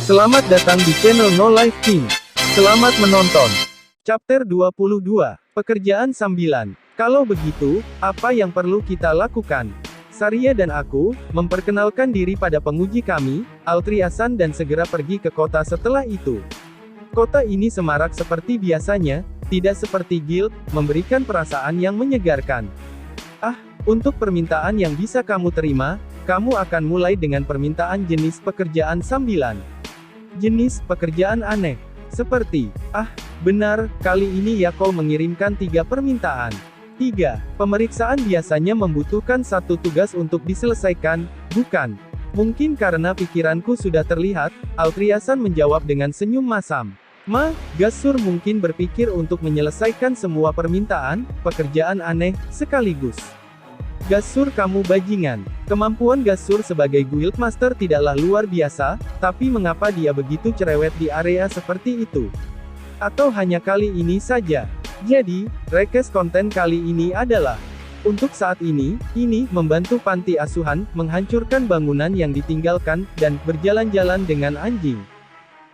Selamat datang di channel No Life King. Selamat menonton. Chapter 22, Pekerjaan Sambilan. Kalau begitu, apa yang perlu kita lakukan? Saria dan aku, memperkenalkan diri pada penguji kami, Altriasan dan segera pergi ke kota setelah itu. Kota ini semarak seperti biasanya, tidak seperti guild, memberikan perasaan yang menyegarkan. Untuk permintaan yang bisa kamu terima, kamu akan mulai dengan permintaan jenis pekerjaan sambilan. Jenis pekerjaan aneh. Seperti, benar, kali ini Yakov mengirimkan 3 permintaan. 3. Pemeriksaan biasanya membutuhkan 1 tugas untuk diselesaikan, bukan? Mungkin karena pikiranku sudah terlihat, Altriasan menjawab dengan senyum masam. Gasur mungkin berpikir untuk menyelesaikan semua permintaan, pekerjaan aneh, sekaligus. Gasur kamu bajingan. Kemampuan Gasur sebagai guildmaster tidaklah luar biasa, tapi mengapa dia begitu cerewet di area seperti itu? Atau hanya kali ini saja? Jadi, rekes konten kali ini adalah untuk saat ini membantu panti asuhan, menghancurkan bangunan yang ditinggalkan, dan berjalan-jalan dengan anjing.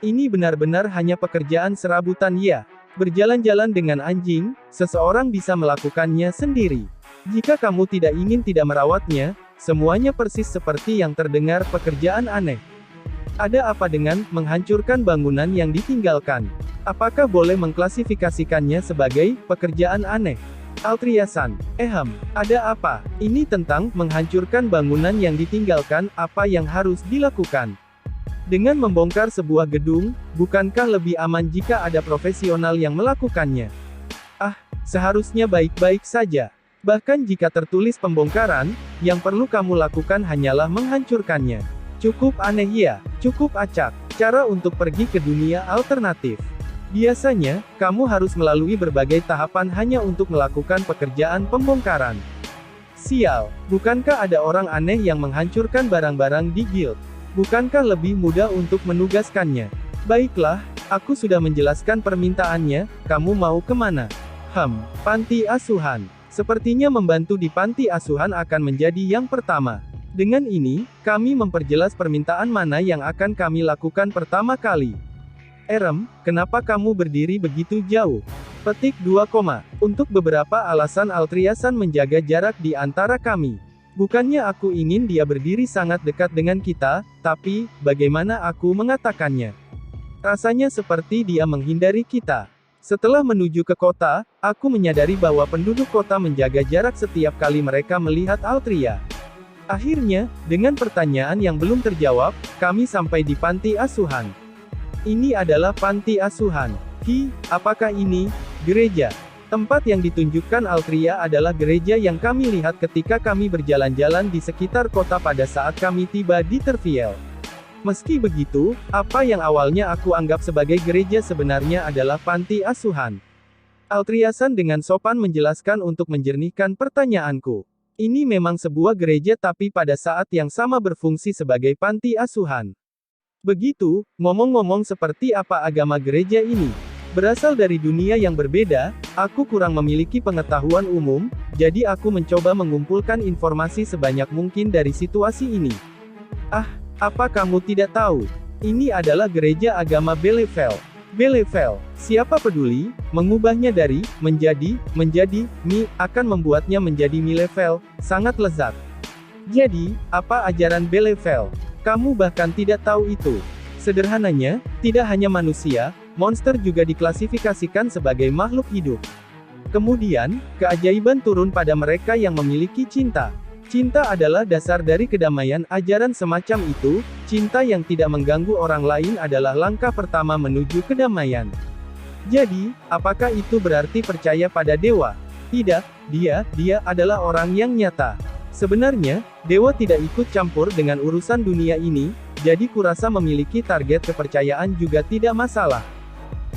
Ini benar-benar hanya pekerjaan serabutan ya. Berjalan-jalan dengan anjing, seseorang bisa melakukannya sendiri. Jika kamu tidak ingin tidak merawatnya, semuanya persis seperti yang terdengar pekerjaan aneh. Ada apa dengan menghancurkan bangunan yang ditinggalkan? Apakah boleh mengklasifikasikannya sebagai pekerjaan aneh? Altriasan, ada apa? Ini tentang menghancurkan bangunan yang ditinggalkan, apa yang harus dilakukan? Dengan membongkar sebuah gedung, bukankah lebih aman jika ada profesional yang melakukannya? Seharusnya baik-baik saja. Bahkan jika tertulis pembongkaran, yang perlu kamu lakukan hanyalah menghancurkannya. Cukup aneh ya, cukup acak. Cara untuk pergi ke dunia alternatif. Biasanya, kamu harus melalui berbagai tahapan hanya untuk melakukan pekerjaan pembongkaran. Sial, bukankah ada orang aneh yang menghancurkan barang-barang di guild? Bukankah lebih mudah untuk menugaskannya? Baiklah, aku sudah menjelaskan permintaannya, kamu mau kemana? Panti asuhan. Sepertinya membantu di panti asuhan akan menjadi yang pertama. Dengan ini, kami memperjelas permintaan mana yang akan kami lakukan pertama kali. Kenapa kamu berdiri begitu jauh? Petik 2, Untuk beberapa alasan Altriasan menjaga jarak di antara kami. Bukannya aku ingin dia berdiri sangat dekat dengan kita, tapi, bagaimana aku mengatakannya? Rasanya seperti dia menghindari kita. Setelah menuju ke kota, aku menyadari bahwa penduduk kota menjaga jarak setiap kali mereka melihat Altria. Akhirnya, dengan pertanyaan yang belum terjawab, kami sampai di panti asuhan. Ini adalah panti asuhan. Apakah ini gereja? Tempat yang ditunjukkan Altria adalah gereja yang kami lihat ketika kami berjalan-jalan di sekitar kota pada saat kami tiba di Terviel. Meski begitu, apa yang awalnya aku anggap sebagai gereja sebenarnya adalah panti asuhan. Altriasan dengan sopan menjelaskan untuk menjernihkan pertanyaanku. Ini memang sebuah gereja tapi pada saat yang sama berfungsi sebagai panti asuhan. Begitu, ngomong-ngomong seperti apa agama gereja ini? Berasal dari dunia yang berbeda, aku kurang memiliki pengetahuan umum, jadi aku mencoba mengumpulkan informasi sebanyak mungkin dari situasi ini. Apa kamu tidak tahu? Ini adalah gereja agama Belevel. Belevel, siapa peduli, mengubahnya dari, menjadi, akan membuatnya menjadi Milevel, sangat lezat. Jadi, apa ajaran Belevel? Kamu bahkan tidak tahu itu. Sederhananya, tidak hanya manusia, monster juga diklasifikasikan sebagai makhluk hidup. Kemudian, keajaiban turun pada mereka yang memiliki cinta. Cinta adalah dasar dari kedamaian. Ajaran semacam itu, cinta yang tidak mengganggu orang lain adalah langkah pertama menuju kedamaian. Jadi, apakah itu berarti percaya pada dewa? Tidak, dia adalah orang yang nyata. Sebenarnya, dewa tidak ikut campur dengan urusan dunia ini, jadi kurasa memiliki target kepercayaan juga tidak masalah.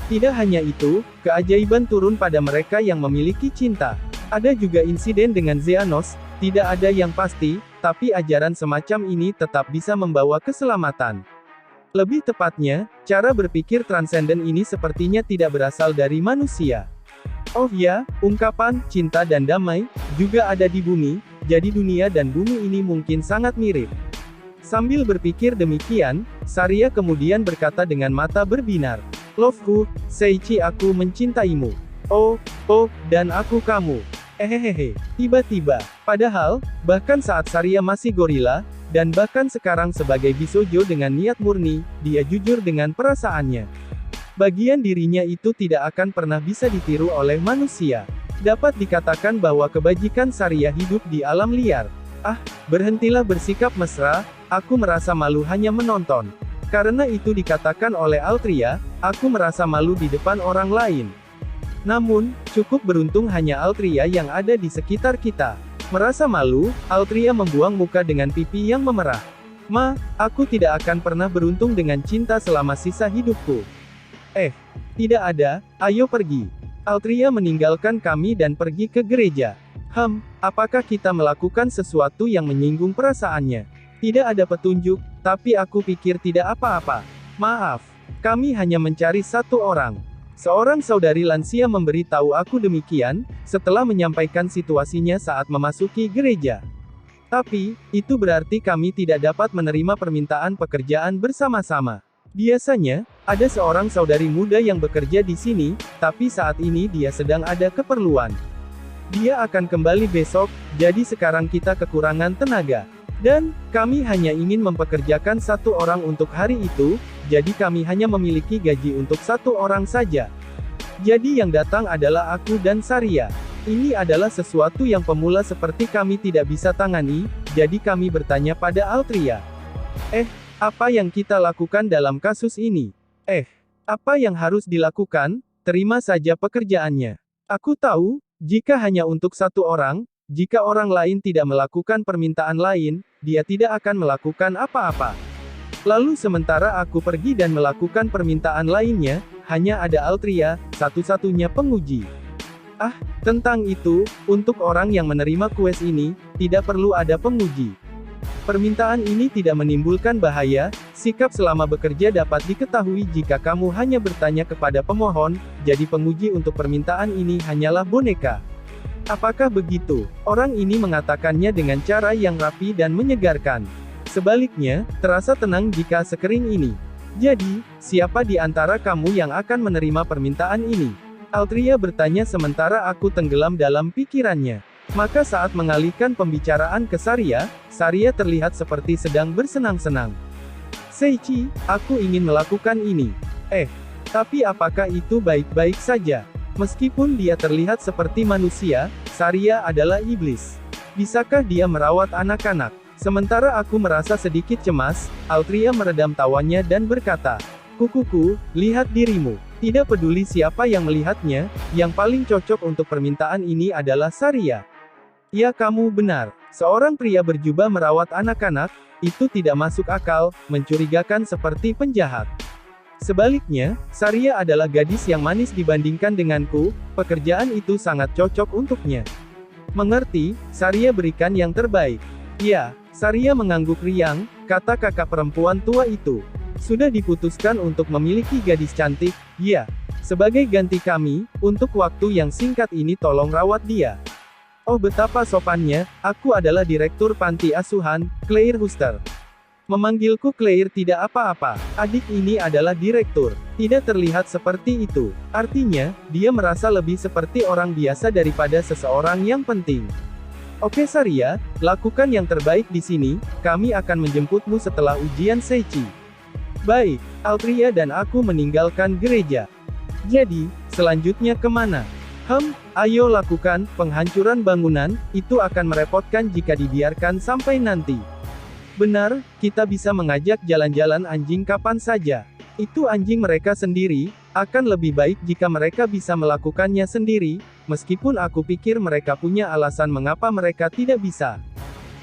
Tidak hanya itu, keajaiban turun pada mereka yang memiliki cinta. Ada juga insiden dengan Xenos. Tidak ada yang pasti, tapi ajaran semacam ini tetap bisa membawa keselamatan. Lebih tepatnya, cara berpikir transenden ini sepertinya tidak berasal dari manusia. Ungkapan cinta dan damai juga ada di bumi, jadi dunia dan bumi ini mungkin sangat mirip. Sambil berpikir demikian, Saria kemudian berkata dengan mata berbinar. Loveku, Seichi, aku mencintaimu. Oh, dan aku kamu. Hehehe. Tiba-tiba, padahal, bahkan saat Saria masih gorila, dan bahkan sekarang sebagai Bisojo dengan niat murni, dia jujur dengan perasaannya. Bagian dirinya itu tidak akan pernah bisa ditiru oleh manusia. Dapat dikatakan bahwa kebajikan Saria hidup di alam liar. Ah, berhentilah bersikap mesra, aku merasa malu hanya menonton. Karena itu dikatakan oleh Altria, aku merasa malu di depan orang lain. Namun, cukup beruntung hanya Altria yang ada di sekitar kita. Merasa malu, Altria membuang muka dengan pipi yang memerah. Aku tidak akan pernah beruntung dengan cinta selama sisa hidupku. Tidak ada, ayo pergi. Altria meninggalkan kami dan pergi ke gereja. Apakah kita melakukan sesuatu yang menyinggung perasaannya? Tidak ada petunjuk, tapi aku pikir tidak apa-apa. Maaf, kami hanya mencari satu orang. Seorang saudari lansia memberi tahu aku demikian, setelah menyampaikan situasinya saat memasuki gereja. Tapi, itu berarti kami tidak dapat menerima permintaan pekerjaan bersama-sama. Biasanya, ada seorang saudari muda yang bekerja di sini, tapi saat ini dia sedang ada keperluan. Dia akan kembali besok, jadi sekarang kita kekurangan tenaga. Dan, kami hanya ingin mempekerjakan satu orang untuk hari itu, jadi kami hanya memiliki gaji untuk satu orang saja. Jadi yang datang adalah aku dan Saria. Ini adalah sesuatu yang pemula seperti kami tidak bisa tangani, jadi kami bertanya pada Altria. Apa yang kita lakukan dalam kasus ini? Apa yang harus dilakukan? Terima saja pekerjaannya. Aku tahu, jika hanya untuk satu orang, jika orang lain tidak melakukan permintaan lain, dia tidak akan melakukan apa-apa. Lalu sementara aku pergi dan melakukan permintaan lainnya, hanya ada Altria, satu-satunya penguji. Tentang itu, untuk orang yang menerima kues ini, tidak perlu ada penguji. Permintaan ini tidak menimbulkan bahaya, sikap selama bekerja dapat diketahui jika kamu hanya bertanya kepada pemohon, jadi penguji untuk permintaan ini hanyalah boneka. Apakah begitu? Orang ini mengatakannya dengan cara yang rapi dan menyegarkan. Sebaliknya, terasa tenang jika sekering ini. Jadi, siapa di antara kamu yang akan menerima permintaan ini? Altria bertanya sementara aku tenggelam dalam pikirannya. Maka saat mengalihkan pembicaraan ke Saria, Saria terlihat seperti sedang bersenang-senang. Seichi, aku ingin melakukan ini. Tapi apakah itu baik-baik saja? Meskipun dia terlihat seperti manusia, Saria adalah iblis. Bisakah dia merawat anak-anak? Sementara aku merasa sedikit cemas, Altria meredam tawanya dan berkata, Kukuku, lihat dirimu. Tidak peduli siapa yang melihatnya, yang paling cocok untuk permintaan ini adalah Saria. Ya, kamu benar. Seorang pria berjubah merawat anak-anak, itu tidak masuk akal, mencurigakan seperti penjahat. Sebaliknya, Saria adalah gadis yang manis dibandingkan denganku, pekerjaan itu sangat cocok untuknya. Mengerti, Saria berikan yang terbaik. Ya, Saria mengangguk riang, kata kakak perempuan tua itu. Sudah diputuskan untuk memiliki gadis cantik, ya. Sebagai ganti kami, untuk waktu yang singkat ini tolong rawat dia. Oh betapa sopannya, aku adalah direktur panti asuhan, Claire Huster. Memanggilku Claire tidak apa-apa, adik ini adalah direktur. Tidak terlihat seperti itu. Artinya, dia merasa lebih seperti orang biasa daripada seseorang yang penting. Oke Saria, lakukan yang terbaik di sini, kami akan menjemputmu setelah ujian Seichi. Baik, Altria dan aku meninggalkan gereja. Jadi, selanjutnya kemana? Ayo lakukan, penghancuran bangunan, itu akan merepotkan jika dibiarkan sampai nanti. Benar, kita bisa mengajak jalan-jalan anjing kapan saja. Itu anjing mereka sendiri, akan lebih baik jika mereka bisa melakukannya sendiri, meskipun aku pikir mereka punya alasan mengapa mereka tidak bisa.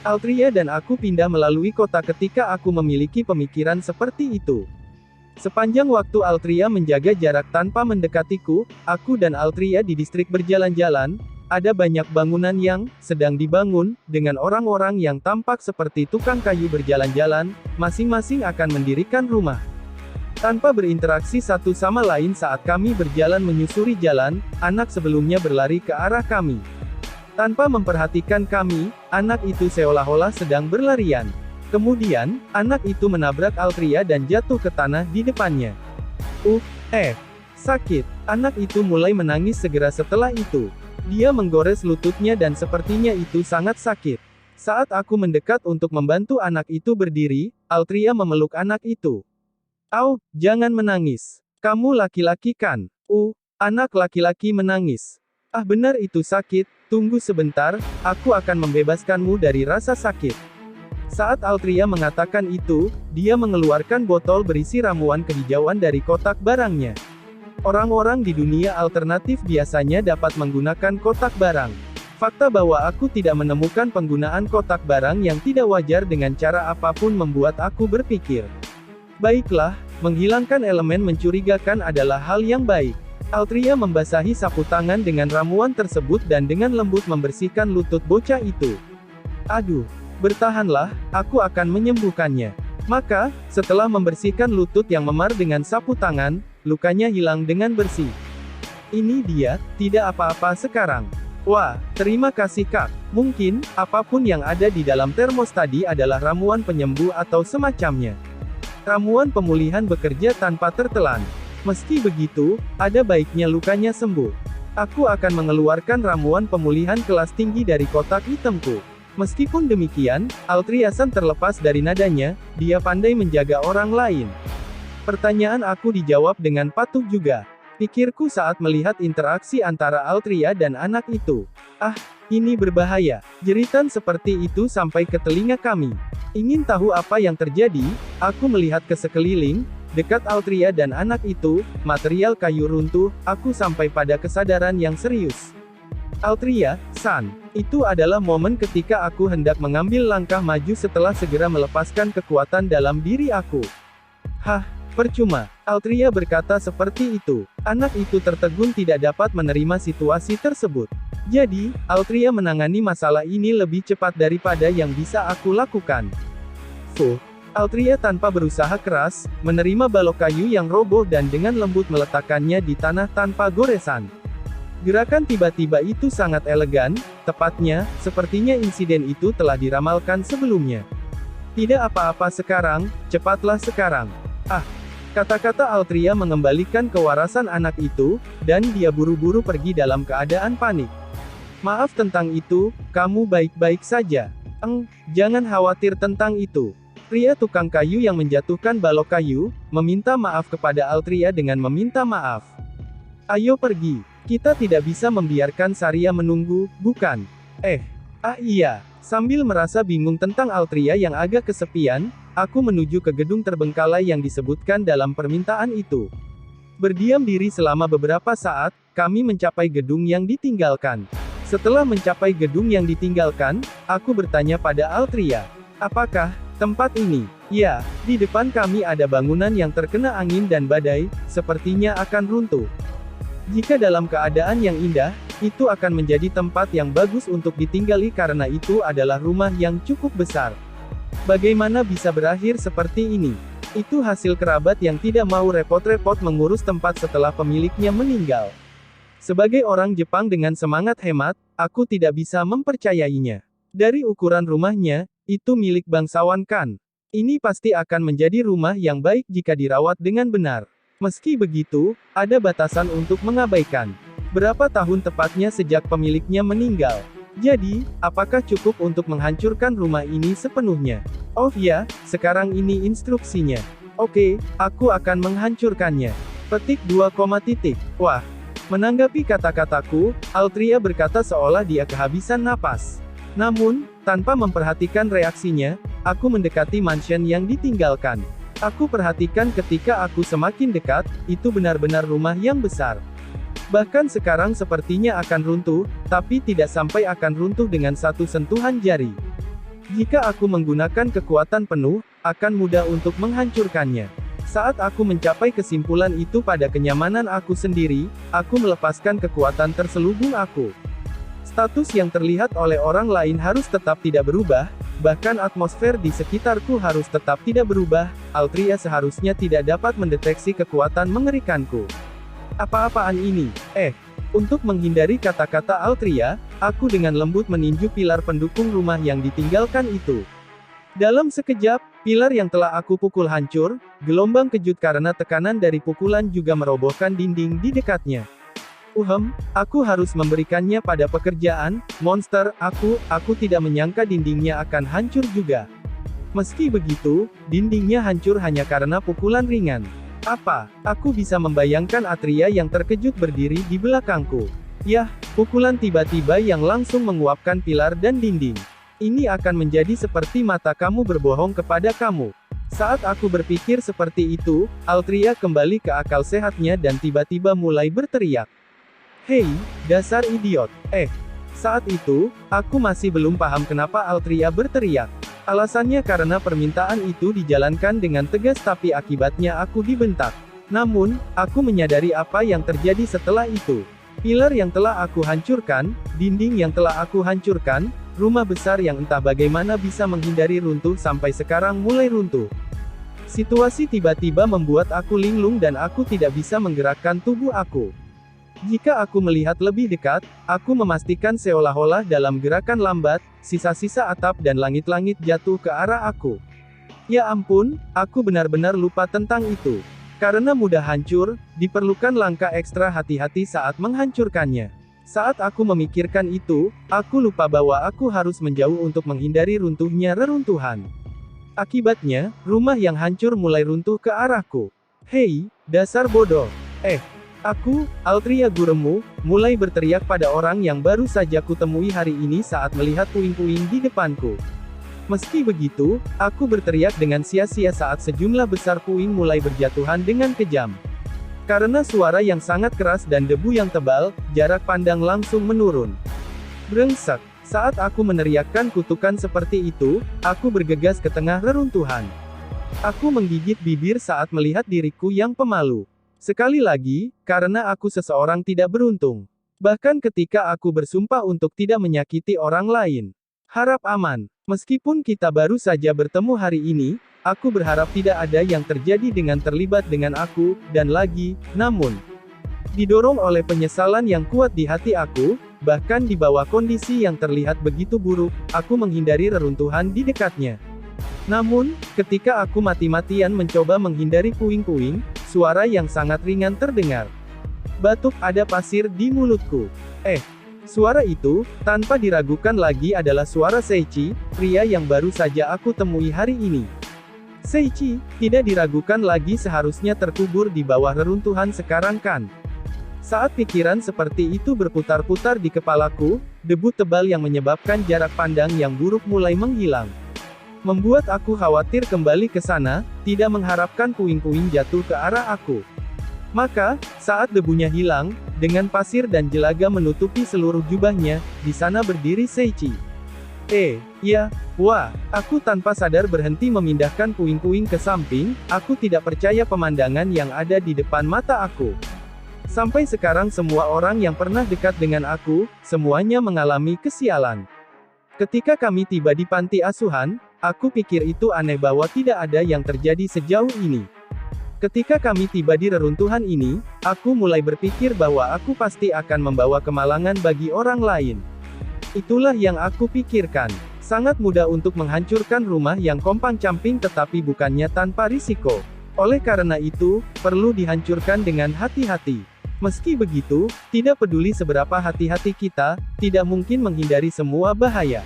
Altria dan aku pindah melalui kota ketika aku memiliki pemikiran seperti itu. Sepanjang waktu Altria menjaga jarak tanpa mendekatiku, aku dan Altria di distrik berjalan-jalan, ada banyak bangunan yang sedang dibangun, dengan orang-orang yang tampak seperti tukang kayu berjalan-jalan, masing-masing akan mendirikan rumah. Tanpa berinteraksi satu sama lain saat kami berjalan menyusuri jalan, anak sebelumnya berlari ke arah kami. Tanpa memperhatikan kami, anak itu seolah-olah sedang berlarian. Kemudian, anak itu menabrak Altria dan jatuh ke tanah di depannya. Sakit. Anak itu mulai menangis segera setelah itu. Dia menggores lututnya dan sepertinya itu sangat sakit. Saat aku mendekat untuk membantu anak itu berdiri, Altria memeluk anak itu. "Au, jangan menangis. Kamu laki-laki kan?" Anak laki-laki menangis. "Ah, benar itu sakit. Tunggu sebentar, aku akan membebaskanmu dari rasa sakit." Saat Altria mengatakan itu, dia mengeluarkan botol berisi ramuan kehijauan dari kotak barangnya. Orang-orang di dunia alternatif biasanya dapat menggunakan kotak barang. Fakta bahwa aku tidak menemukan penggunaan kotak barang yang tidak wajar dengan cara apapun membuat aku berpikir, baiklah, menghilangkan elemen mencurigakan adalah hal yang baik. Altria membasahi sapu tangan dengan ramuan tersebut dan dengan lembut membersihkan lutut bocah itu. "Aduh, bertahanlah, aku akan menyembuhkannya." Maka, setelah membersihkan lutut yang memar dengan sapu tangan, lukanya hilang dengan bersih. "Ini dia, tidak apa-apa sekarang." "Wah, terima kasih Kak. Mungkin, apapun yang ada di dalam termos tadi adalah ramuan penyembuh atau semacamnya. Ramuan pemulihan bekerja tanpa tertelan. Meski begitu, ada baiknya lukanya sembuh. Aku akan mengeluarkan ramuan pemulihan kelas tinggi dari kotak hitamku." Meskipun demikian, Altriasan terlepas dari nadanya, dia pandai menjaga orang lain. Pertanyaan aku dijawab dengan patuh juga. Pikirku saat melihat interaksi antara Altria dan anak itu. "Ah, ini berbahaya." Jeritan seperti itu sampai ke telinga kami. Ingin tahu apa yang terjadi? Aku melihat ke sekeliling, dekat Altria dan anak itu, material kayu runtuh, aku sampai pada kesadaran yang serius. "Altria-san, itu adalah momen ketika aku hendak mengambil langkah maju setelah segera melepaskan kekuatan dalam diri aku." "Hah, percuma." Altria berkata seperti itu. Anak itu tertegun tidak dapat menerima situasi tersebut. Jadi, Altria menangani masalah ini lebih cepat daripada yang bisa aku lakukan. Altria tanpa berusaha keras, menerima balok kayu yang roboh dan dengan lembut meletakkannya di tanah tanpa goresan. Gerakan tiba-tiba itu sangat elegan, tepatnya, sepertinya insiden itu telah diramalkan sebelumnya. "Tidak apa-apa sekarang, cepatlah sekarang." "Ah." Kata-kata Altria mengembalikan kewarasan anak itu, dan dia buru-buru pergi dalam keadaan panik. "Maaf tentang itu, kamu baik-baik saja." Jangan khawatir tentang itu." Pria tukang kayu yang menjatuhkan balok kayu, meminta maaf kepada Altria dengan meminta maaf. "Ayo pergi. Kita tidak bisa membiarkan Saria menunggu, bukan?" Iya." Sambil merasa bingung tentang Altria yang agak kesepian, aku menuju ke gedung terbengkalai yang disebutkan dalam permintaan itu. Berdiam diri selama beberapa saat, kami mencapai gedung yang ditinggalkan. Setelah mencapai gedung yang ditinggalkan, aku bertanya pada Altria, "Apakah tempat ini?" "Ya, di depan kami ada bangunan yang terkena angin dan badai, sepertinya akan runtuh. Jika dalam keadaan yang indah, itu akan menjadi tempat yang bagus untuk ditinggali karena itu adalah rumah yang cukup besar. Bagaimana bisa berakhir seperti ini? Itu hasil kerabat yang tidak mau repot-repot mengurus tempat setelah pemiliknya meninggal." Sebagai orang Jepang dengan semangat hemat, aku tidak bisa mempercayainya. Dari ukuran rumahnya, itu milik bangsawan kan. Ini pasti akan menjadi rumah yang baik jika dirawat dengan benar. Meski begitu, ada batasan untuk mengabaikan. Berapa tahun tepatnya sejak pemiliknya meninggal? Jadi, apakah cukup untuk menghancurkan rumah ini sepenuhnya? "Oh ya, sekarang ini instruksinya." "Oke, aku akan menghancurkannya." Petik 2, Wah. Menanggapi kata-kataku, Altria berkata seolah dia kehabisan napas. Namun, tanpa memperhatikan reaksinya, aku mendekati mansion yang ditinggalkan. Aku perhatikan ketika aku semakin dekat, itu benar-benar rumah yang besar. Bahkan sekarang sepertinya akan runtuh, tapi tidak sampai akan runtuh dengan satu sentuhan jari. Jika aku menggunakan kekuatan penuh, akan mudah untuk menghancurkannya. Saat aku mencapai kesimpulan itu pada kenyamanan aku sendiri, aku melepaskan kekuatan terselubung aku. Status yang terlihat oleh orang lain harus tetap tidak berubah, bahkan atmosfer di sekitarku harus tetap tidak berubah. Altria seharusnya tidak dapat mendeteksi kekuatan mengerikanku. Apa-apaan ini? Untuk menghindari kata-kata Altria, aku dengan lembut meninju pilar pendukung rumah yang ditinggalkan itu. Dalam sekejap, pilar yang telah aku pukul hancur, gelombang kejut karena tekanan dari pukulan juga merobohkan dinding di dekatnya. Aku harus memberikannya pada pekerjaan, monster, aku tidak menyangka dindingnya akan hancur juga. Meski begitu, dindingnya hancur hanya karena pukulan ringan. Aku bisa membayangkan Atria yang terkejut berdiri di belakangku. Yah, pukulan tiba-tiba yang langsung menguapkan pilar dan dinding. Ini akan menjadi seperti mata kamu berbohong kepada kamu. Saat aku berpikir seperti itu, Altria kembali ke akal sehatnya dan tiba-tiba mulai berteriak. Hei, dasar idiot. Saat itu, aku masih belum paham kenapa Altria berteriak. Alasannya karena permintaan itu dijalankan dengan tegas tapi akibatnya aku dibentak. Namun, aku menyadari apa yang terjadi setelah itu. Pilar yang telah aku hancurkan, dinding yang telah aku hancurkan, rumah besar yang entah bagaimana bisa menghindari runtuh sampai sekarang mulai runtuh. Situasi tiba-tiba membuat aku linglung dan aku tidak bisa menggerakkan tubuh aku. Jika aku melihat lebih dekat, aku memastikan seolah-olah dalam gerakan lambat, sisa-sisa atap dan langit-langit jatuh ke arah aku. Ya ampun, aku benar-benar lupa tentang itu. Karena mudah hancur, diperlukan langkah ekstra hati-hati saat menghancurkannya. Saat aku memikirkan itu, aku lupa bahwa aku harus menjauh untuk menghindari runtuhnya reruntuhan. Akibatnya, rumah yang hancur mulai runtuh ke arahku. Hei, dasar bodoh. Altria guremu, mulai berteriak pada orang yang baru saja kutemui hari ini saat melihat puing-puing di depanku. Meski begitu, aku berteriak dengan sia-sia saat sejumlah besar puing mulai berjatuhan dengan kejam. Karena suara yang sangat keras dan debu yang tebal, jarak pandang langsung menurun. Brengsek. Saat aku meneriakkan kutukan seperti itu, aku bergegas ke tengah reruntuhan. Aku menggigit bibir saat melihat diriku yang pemalu. Sekali lagi, karena aku seseorang tidak beruntung. Bahkan ketika aku bersumpah untuk tidak menyakiti orang lain. Harap aman. Meskipun kita baru saja bertemu hari ini, aku berharap tidak ada yang terjadi dengan terlibat dengan aku, dan lagi, namun, didorong oleh penyesalan yang kuat di hati aku, bahkan di bawah kondisi yang terlihat begitu buruk, aku menghindari reruntuhan di dekatnya. Namun, ketika aku mati-matian mencoba menghindari puing-puing, suara yang sangat ringan terdengar. Batuk, ada pasir di mulutku. Suara itu, tanpa diragukan lagi adalah suara Seichi, pria yang baru saja aku temui hari ini. Seichi, tidak diragukan lagi seharusnya terkubur di bawah reruntuhan sekarang kan? Saat pikiran seperti itu berputar-putar di kepalaku, debu tebal yang menyebabkan jarak pandang yang buruk mulai menghilang. Membuat aku khawatir kembali ke sana, tidak mengharapkan puing-puing jatuh ke arah aku. Maka, saat debunya hilang, dengan pasir dan jelaga menutupi seluruh jubahnya, di sana berdiri Seichi. Aku tanpa sadar berhenti memindahkan puing-puing ke samping, aku tidak percaya pemandangan yang ada di depan mata aku. Sampai sekarang semua orang yang pernah dekat dengan aku, semuanya mengalami kesialan. Ketika kami tiba di panti asuhan, aku pikir itu aneh bahwa tidak ada yang terjadi sejauh ini. Ketika kami tiba di reruntuhan ini, aku mulai berpikir bahwa aku pasti akan membawa kemalangan bagi orang lain. Itulah yang aku pikirkan. Sangat mudah untuk menghancurkan rumah yang kompang-camping tetapi bukannya tanpa risiko. Oleh karena itu, perlu dihancurkan dengan hati-hati. Meski begitu, tidak peduli seberapa hati-hati kita, tidak mungkin menghindari semua bahaya.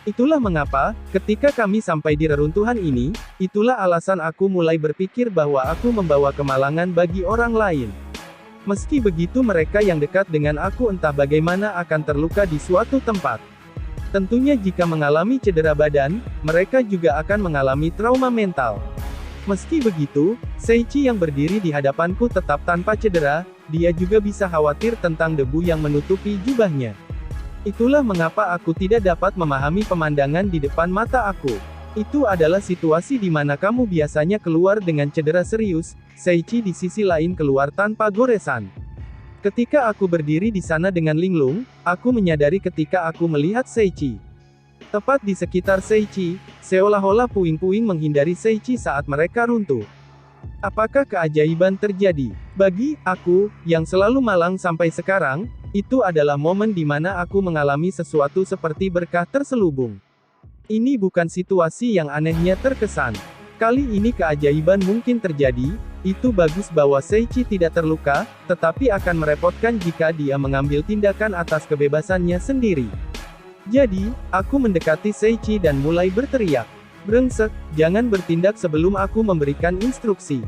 Itulah mengapa, ketika kami sampai di reruntuhan ini, itulah alasan aku mulai berpikir bahwa aku membawa kemalangan bagi orang lain. Meski begitu mereka yang dekat dengan aku entah bagaimana akan terluka di suatu tempat. Tentunya jika mengalami cedera badan, mereka juga akan mengalami trauma mental. Meski begitu, Seichi yang berdiri di hadapanku tetap tanpa cedera, dia juga bisa khawatir tentang debu yang menutupi jubahnya. Itulah mengapa aku tidak dapat memahami pemandangan di depan mata aku. Itu adalah situasi di mana kamu biasanya keluar dengan cedera serius, Seichi di sisi lain keluar tanpa goresan. Ketika aku berdiri di sana dengan linglung, aku menyadari ketika aku melihat Seichi. Tepat di sekitar Seichi, seolah-olah puing-puing menghindari Seichi saat mereka runtuh. Apakah keajaiban terjadi? Bagi aku, yang selalu malang sampai sekarang, itu adalah momen di mana aku mengalami sesuatu seperti berkah terselubung. Ini bukan situasi yang anehnya terkesan. Kali ini keajaiban mungkin terjadi. Itu bagus bahwa Seiichi tidak terluka, tetapi akan merepotkan jika dia mengambil tindakan atas kebebasannya sendiri. Jadi, aku mendekati Seiichi dan mulai berteriak. Brengsek, jangan bertindak sebelum aku memberikan instruksi.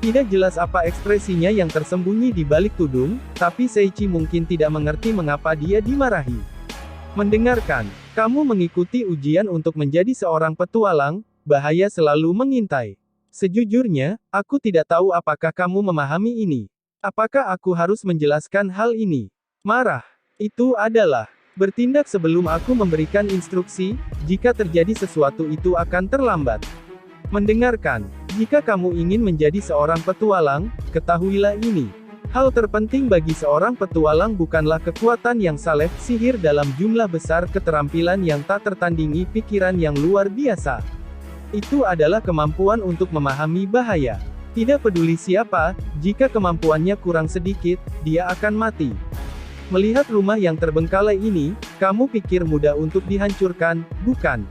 Tidak jelas apa ekspresinya yang tersembunyi di balik tudung, tapi Seiichi mungkin tidak mengerti mengapa dia dimarahi. Mendengarkan, kamu mengikuti ujian untuk menjadi seorang petualang, bahaya selalu mengintai. Sejujurnya, aku tidak tahu apakah kamu memahami ini. Apakah aku harus menjelaskan hal ini? Marah. Itu adalah bertindak sebelum aku memberikan instruksi, jika terjadi sesuatu itu akan terlambat. Mendengarkan, jika kamu ingin menjadi seorang petualang, ketahuilah ini. Hal terpenting bagi seorang petualang bukanlah kekuatan yang saleh, sihir dalam jumlah besar, keterampilan yang tak tertandingi, pikiran yang luar biasa. Itu adalah kemampuan untuk memahami bahaya. Tidak peduli siapa, jika kemampuannya kurang sedikit, dia akan mati. Melihat rumah yang terbengkalai ini, kamu pikir mudah untuk dihancurkan, bukan?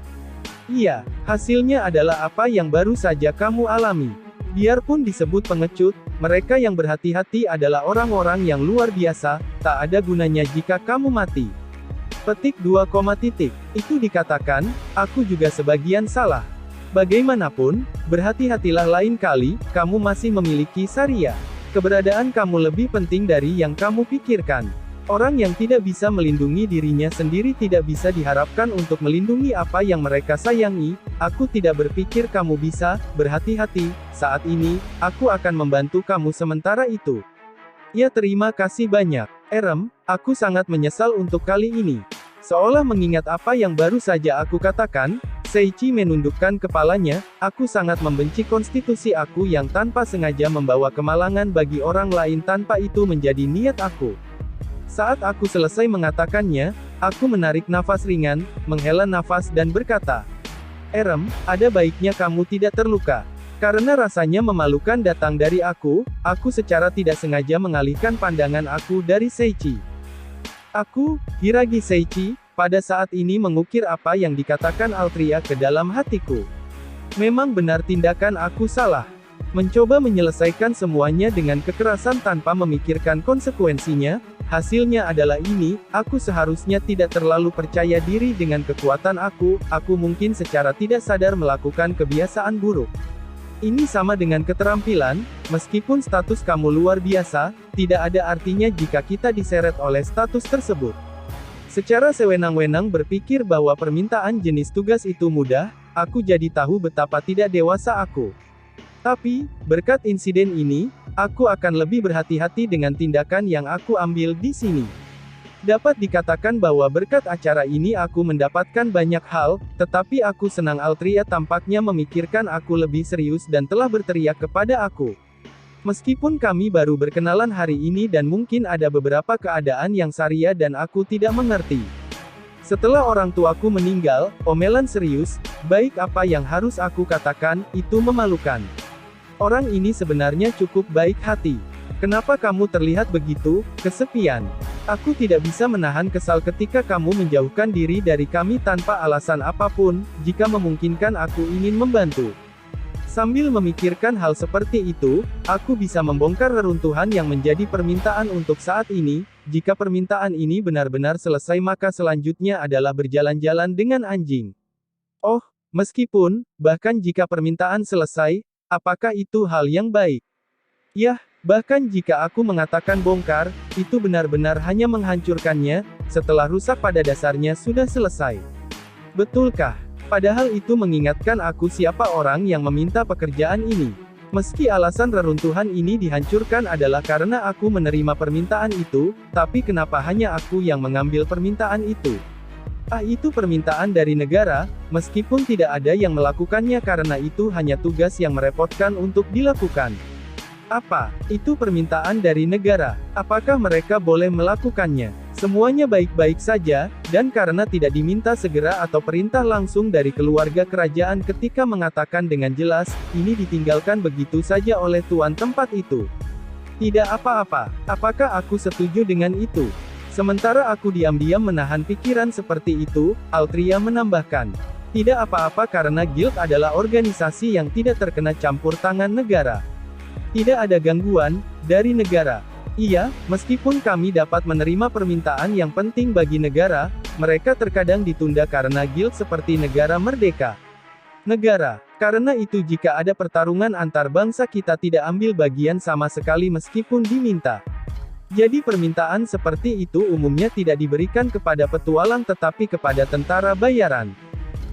Iya, hasilnya adalah apa yang baru saja kamu alami. Biarpun disebut pengecut, mereka yang berhati-hati adalah orang-orang yang luar biasa, tak ada gunanya jika kamu mati. Petik 2, itu dikatakan, aku juga sebagian salah. Bagaimanapun, berhati-hatilah lain kali, kamu masih memiliki Saria. Keberadaan kamu lebih penting dari yang kamu pikirkan. Orang yang tidak bisa melindungi dirinya sendiri tidak bisa diharapkan untuk melindungi apa yang mereka sayangi. Aku tidak berpikir kamu bisa, berhati-hati, saat ini, aku akan membantu kamu sementara itu. Ya, terima kasih banyak. Aku sangat menyesal untuk kali ini. Seolah mengingat apa yang baru saja aku katakan, Seiichi menundukkan kepalanya. Aku sangat membenci konstitusi aku yang tanpa sengaja membawa kemalangan bagi orang lain tanpa itu menjadi niat aku. Saat aku selesai mengatakannya, aku menarik nafas ringan, menghela nafas dan berkata, ada baiknya kamu tidak terluka. Karena rasanya memalukan datang dari aku secara tidak sengaja mengalihkan pandangan aku dari Seiichi. Aku, Hiragi Seiichi, pada saat ini mengukir apa yang dikatakan Altria ke dalam hatiku. Memang benar tindakan aku salah. Mencoba menyelesaikan semuanya dengan kekerasan tanpa memikirkan konsekuensinya, hasilnya adalah ini, aku seharusnya tidak terlalu percaya diri dengan kekuatan aku mungkin secara tidak sadar melakukan kebiasaan buruk. Ini sama dengan keterampilan, meskipun status kamu luar biasa, tidak ada artinya jika kita diseret oleh status tersebut. Secara sewenang-wenang berpikir bahwa permintaan jenis tugas itu mudah, aku jadi tahu betapa tidak dewasa aku. Tapi, berkat insiden ini, aku akan lebih berhati-hati dengan tindakan yang aku ambil di sini. Dapat dikatakan bahwa berkat acara ini aku mendapatkan banyak hal, tetapi aku senang Altria tampaknya memikirkan aku lebih serius dan telah berteriak kepada aku. Meskipun kami baru berkenalan hari ini dan mungkin ada beberapa keadaan yang Saria dan aku tidak mengerti. Setelah orang tuaku meninggal, omelan serius, baik apa yang harus aku katakan, itu memalukan. Orang ini sebenarnya cukup baik hati. Kenapa kamu terlihat begitu, kesepian? Aku tidak bisa menahan kesal ketika kamu menjauhkan diri dari kami tanpa alasan apapun, jika memungkinkan aku ingin membantu. Sambil memikirkan hal seperti itu, aku bisa membongkar reruntuhan yang menjadi permintaan untuk saat ini. Jika permintaan ini benar-benar selesai maka selanjutnya adalah berjalan-jalan dengan anjing. Oh, meskipun, bahkan jika permintaan selesai, apakah itu hal yang baik? Yah, bahkan jika aku mengatakan bongkar, itu benar-benar hanya menghancurkannya, setelah rusak pada dasarnya sudah selesai. Betulkah? Padahal itu mengingatkan aku siapa orang yang meminta pekerjaan ini. Meski alasan reruntuhan ini dihancurkan adalah karena aku menerima permintaan itu, tapi kenapa hanya aku yang mengambil permintaan itu? Itu permintaan dari negara, meskipun tidak ada yang melakukannya karena itu hanya tugas yang merepotkan untuk dilakukan. Apa? Itu permintaan dari negara. Apakah mereka boleh melakukannya? Semuanya baik-baik saja, dan karena tidak diminta segera atau perintah langsung dari keluarga kerajaan ketika mengatakan dengan jelas, ini ditinggalkan begitu saja oleh tuan tempat itu. Tidak apa-apa. Apakah aku setuju dengan itu? Sementara aku diam-diam menahan pikiran seperti itu, Altria menambahkan. Tidak apa-apa karena Guild adalah organisasi yang tidak terkena campur tangan negara. Tidak ada gangguan dari negara. Iya, meskipun kami dapat menerima permintaan yang penting bagi negara, mereka terkadang ditunda karena Guild seperti negara merdeka. Negara. Karena itu jika ada pertarungan antar bangsa kita tidak ambil bagian sama sekali meskipun diminta. Jadi permintaan seperti itu umumnya tidak diberikan kepada petualang tetapi kepada tentara bayaran.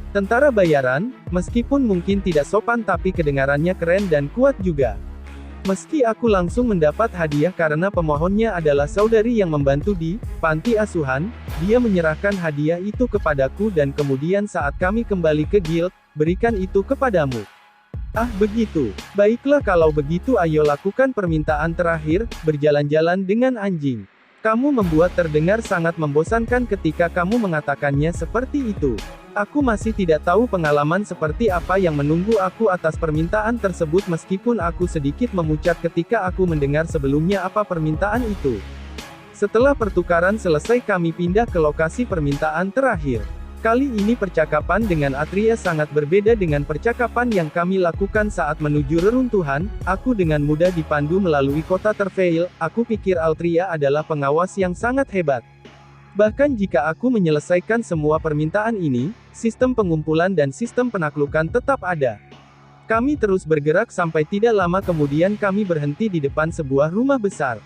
Tentara bayaran, meskipun mungkin tidak sopan tapi kedengarannya keren dan kuat juga. Meski aku langsung mendapat hadiah karena pemohonnya adalah saudari yang membantu di panti asuhan, dia menyerahkan hadiah itu kepadaku dan kemudian saat kami kembali ke guild, berikan itu kepadamu. Ah begitu. Baiklah kalau begitu ayo lakukan permintaan terakhir, berjalan-jalan dengan anjing. Kamu membuat terdengar sangat membosankan ketika kamu mengatakannya seperti itu. Aku masih tidak tahu pengalaman seperti apa yang menunggu aku atas permintaan tersebut meskipun aku sedikit memucat ketika aku mendengar sebelumnya apa permintaan itu. Setelah pertukaran selesai kami pindah ke lokasi permintaan terakhir. Kali ini percakapan dengan Atria sangat berbeda dengan percakapan yang kami lakukan saat menuju reruntuhan, aku dengan mudah dipandu melalui kota terfail, aku pikir Altria adalah pengawas yang sangat hebat. Bahkan jika aku menyelesaikan semua permintaan ini, sistem pengumpulan dan sistem penaklukan tetap ada. Kami terus bergerak sampai tidak lama kemudian kami berhenti di depan sebuah rumah besar.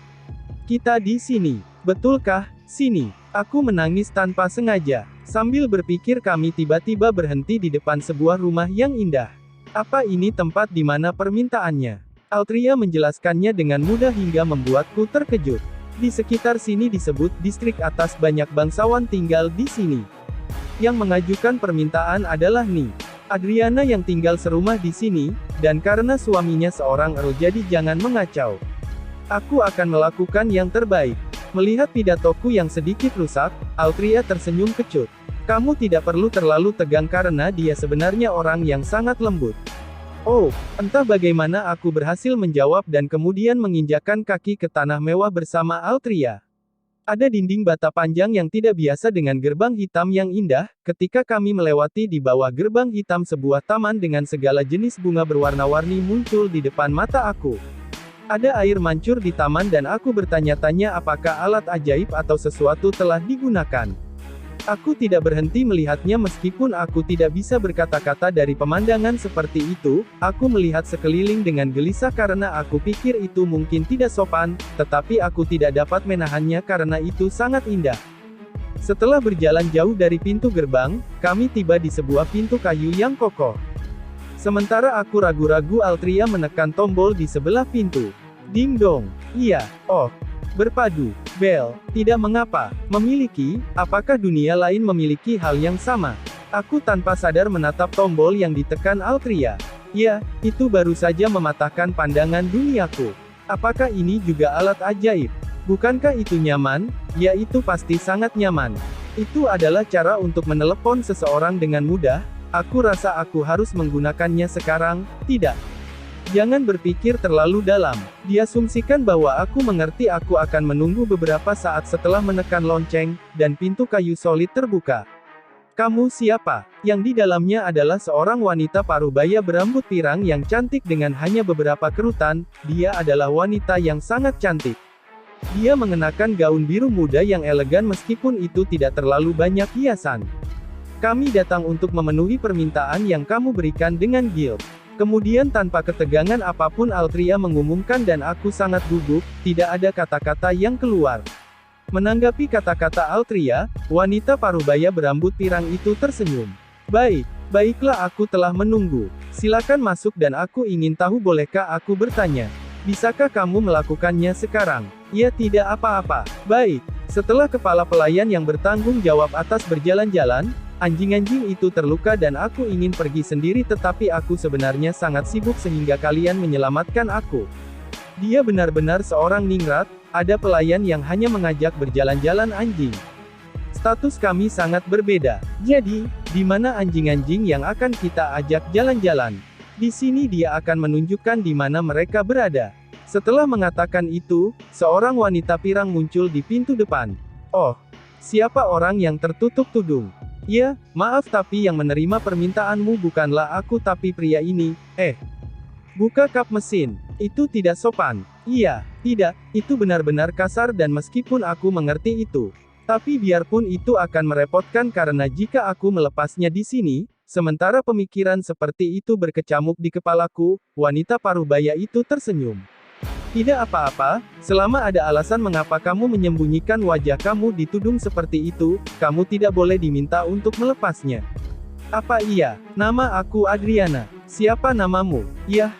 Kita di sini, betulkah? Sini. Aku menangis tanpa sengaja. Sambil berpikir kami tiba-tiba berhenti di depan sebuah rumah yang indah. Apa ini tempat di mana permintaannya? Altria menjelaskannya dengan mudah hingga membuatku terkejut. Di sekitar sini disebut distrik atas banyak bangsawan tinggal di sini. Yang mengajukan permintaan adalah Ni. Adriana yang tinggal serumah di sini, dan karena suaminya seorang Earl jadi jangan mengacau. Aku akan melakukan yang terbaik. Melihat pidatoku yang sedikit rusak, Altria tersenyum kecut. Kamu tidak perlu terlalu tegang karena dia sebenarnya orang yang sangat lembut. Oh, entah bagaimana aku berhasil menjawab dan kemudian menginjakkan kaki ke tanah mewah bersama Altria. Ada dinding bata panjang yang tidak biasa dengan gerbang hitam yang indah, ketika kami melewati di bawah gerbang hitam sebuah taman dengan segala jenis bunga berwarna-warni muncul di depan mata aku. Ada air mancur di taman dan aku bertanya-tanya apakah alat ajaib atau sesuatu telah digunakan. Aku tidak berhenti melihatnya meskipun aku tidak bisa berkata-kata dari pemandangan seperti itu, aku melihat sekeliling dengan gelisah karena aku pikir itu mungkin tidak sopan, tetapi aku tidak dapat menahannya karena itu sangat indah. Setelah berjalan jauh dari pintu gerbang, kami tiba di sebuah pintu kayu yang kokoh. Sementara aku ragu-ragu Altria menekan tombol di sebelah pintu. Ding dong. Iya, oh. Berpadu. Bel. Tidak mengapa. Memiliki, apakah dunia lain memiliki hal yang sama? Aku tanpa sadar menatap tombol yang ditekan Altria. Ya, itu baru saja mematahkan pandangan duniaku. Apakah ini juga alat ajaib? Bukankah itu nyaman? Ya itu pasti sangat nyaman. Itu adalah cara untuk menelepon seseorang dengan mudah. Aku rasa aku harus menggunakannya sekarang, tidak. Jangan berpikir terlalu dalam. Diasumsikan bahwa aku mengerti aku akan menunggu beberapa saat setelah menekan lonceng, dan pintu kayu solid terbuka. Kamu siapa? Yang di dalamnya adalah seorang wanita parubaya berambut pirang yang cantik dengan hanya beberapa kerutan, dia adalah wanita yang sangat cantik. Dia mengenakan gaun biru muda yang elegan meskipun itu tidak terlalu banyak hiasan. Kami datang untuk memenuhi permintaan yang kamu berikan dengan guild. Kemudian tanpa ketegangan apapun Altria mengumumkan dan aku sangat gugup, tidak ada kata-kata yang keluar. Menanggapi kata-kata Altria, wanita parubaya berambut pirang itu tersenyum. Baiklah aku telah menunggu. Silakan masuk dan aku ingin tahu bolehkah aku bertanya. Bisakah kamu melakukannya sekarang? Ya tidak apa-apa. Baik. Setelah kepala pelayan yang bertanggung jawab atas berjalan-jalan, anjing-anjing itu terluka dan aku ingin pergi sendiri tetapi aku sebenarnya sangat sibuk sehingga kalian menyelamatkan aku. Dia benar-benar seorang ningrat, ada pelayan yang hanya mengajak berjalan-jalan anjing. Status kami sangat berbeda. Jadi, di mana anjing-anjing yang akan kita ajak jalan-jalan? Di sini dia akan menunjukkan di mana mereka berada. Setelah mengatakan itu, seorang wanita pirang muncul di pintu depan. Oh, siapa orang yang tertutup tudung? Ya, maaf tapi yang menerima permintaanmu bukanlah aku tapi pria ini. Buka kap mesin. Itu tidak sopan. Iya, tidak, itu benar-benar kasar dan meskipun aku mengerti itu. Tapi biarpun itu akan merepotkan karena jika aku melepasnya di sini, sementara pemikiran seperti itu berkecamuk di kepalaku, wanita parubaya itu tersenyum. Tidak apa-apa, selama ada alasan mengapa kamu menyembunyikan wajah kamu di tudung seperti itu, kamu tidak boleh diminta untuk melepasnya. Apa iya? Nama aku Adriana. Siapa namamu? Yah,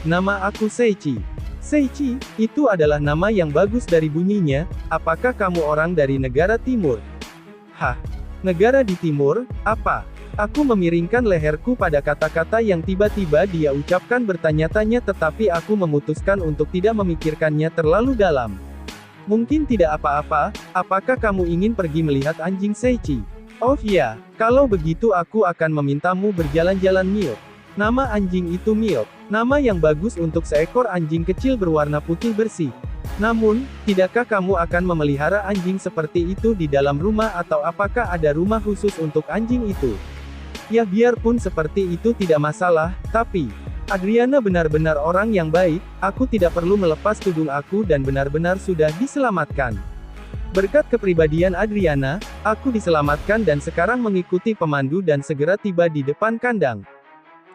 nama aku Seichi. Seichi, itu adalah nama yang bagus dari bunyinya. Apakah kamu orang dari negara timur? Hah? Negara di timur? Apa? Aku memiringkan leherku pada kata-kata yang tiba-tiba dia ucapkan bertanya-tanya tetapi aku memutuskan untuk tidak memikirkannya terlalu dalam. Mungkin tidak apa-apa, apakah kamu ingin pergi melihat anjing Seichi? Oh iya, kalau begitu aku akan memintamu berjalan-jalan Milk. Nama anjing itu Milk, nama yang bagus untuk seekor anjing kecil berwarna putih bersih. Namun, tidakkah kamu akan memelihara anjing seperti itu di dalam rumah atau apakah ada rumah khusus untuk anjing itu? Ya biarpun seperti itu tidak masalah, tapi Adriana benar-benar orang yang baik, aku tidak perlu melepas tudung aku dan benar-benar sudah diselamatkan. Berkat kepribadian Adriana, aku diselamatkan dan sekarang mengikuti pemandu dan segera tiba di depan kandang.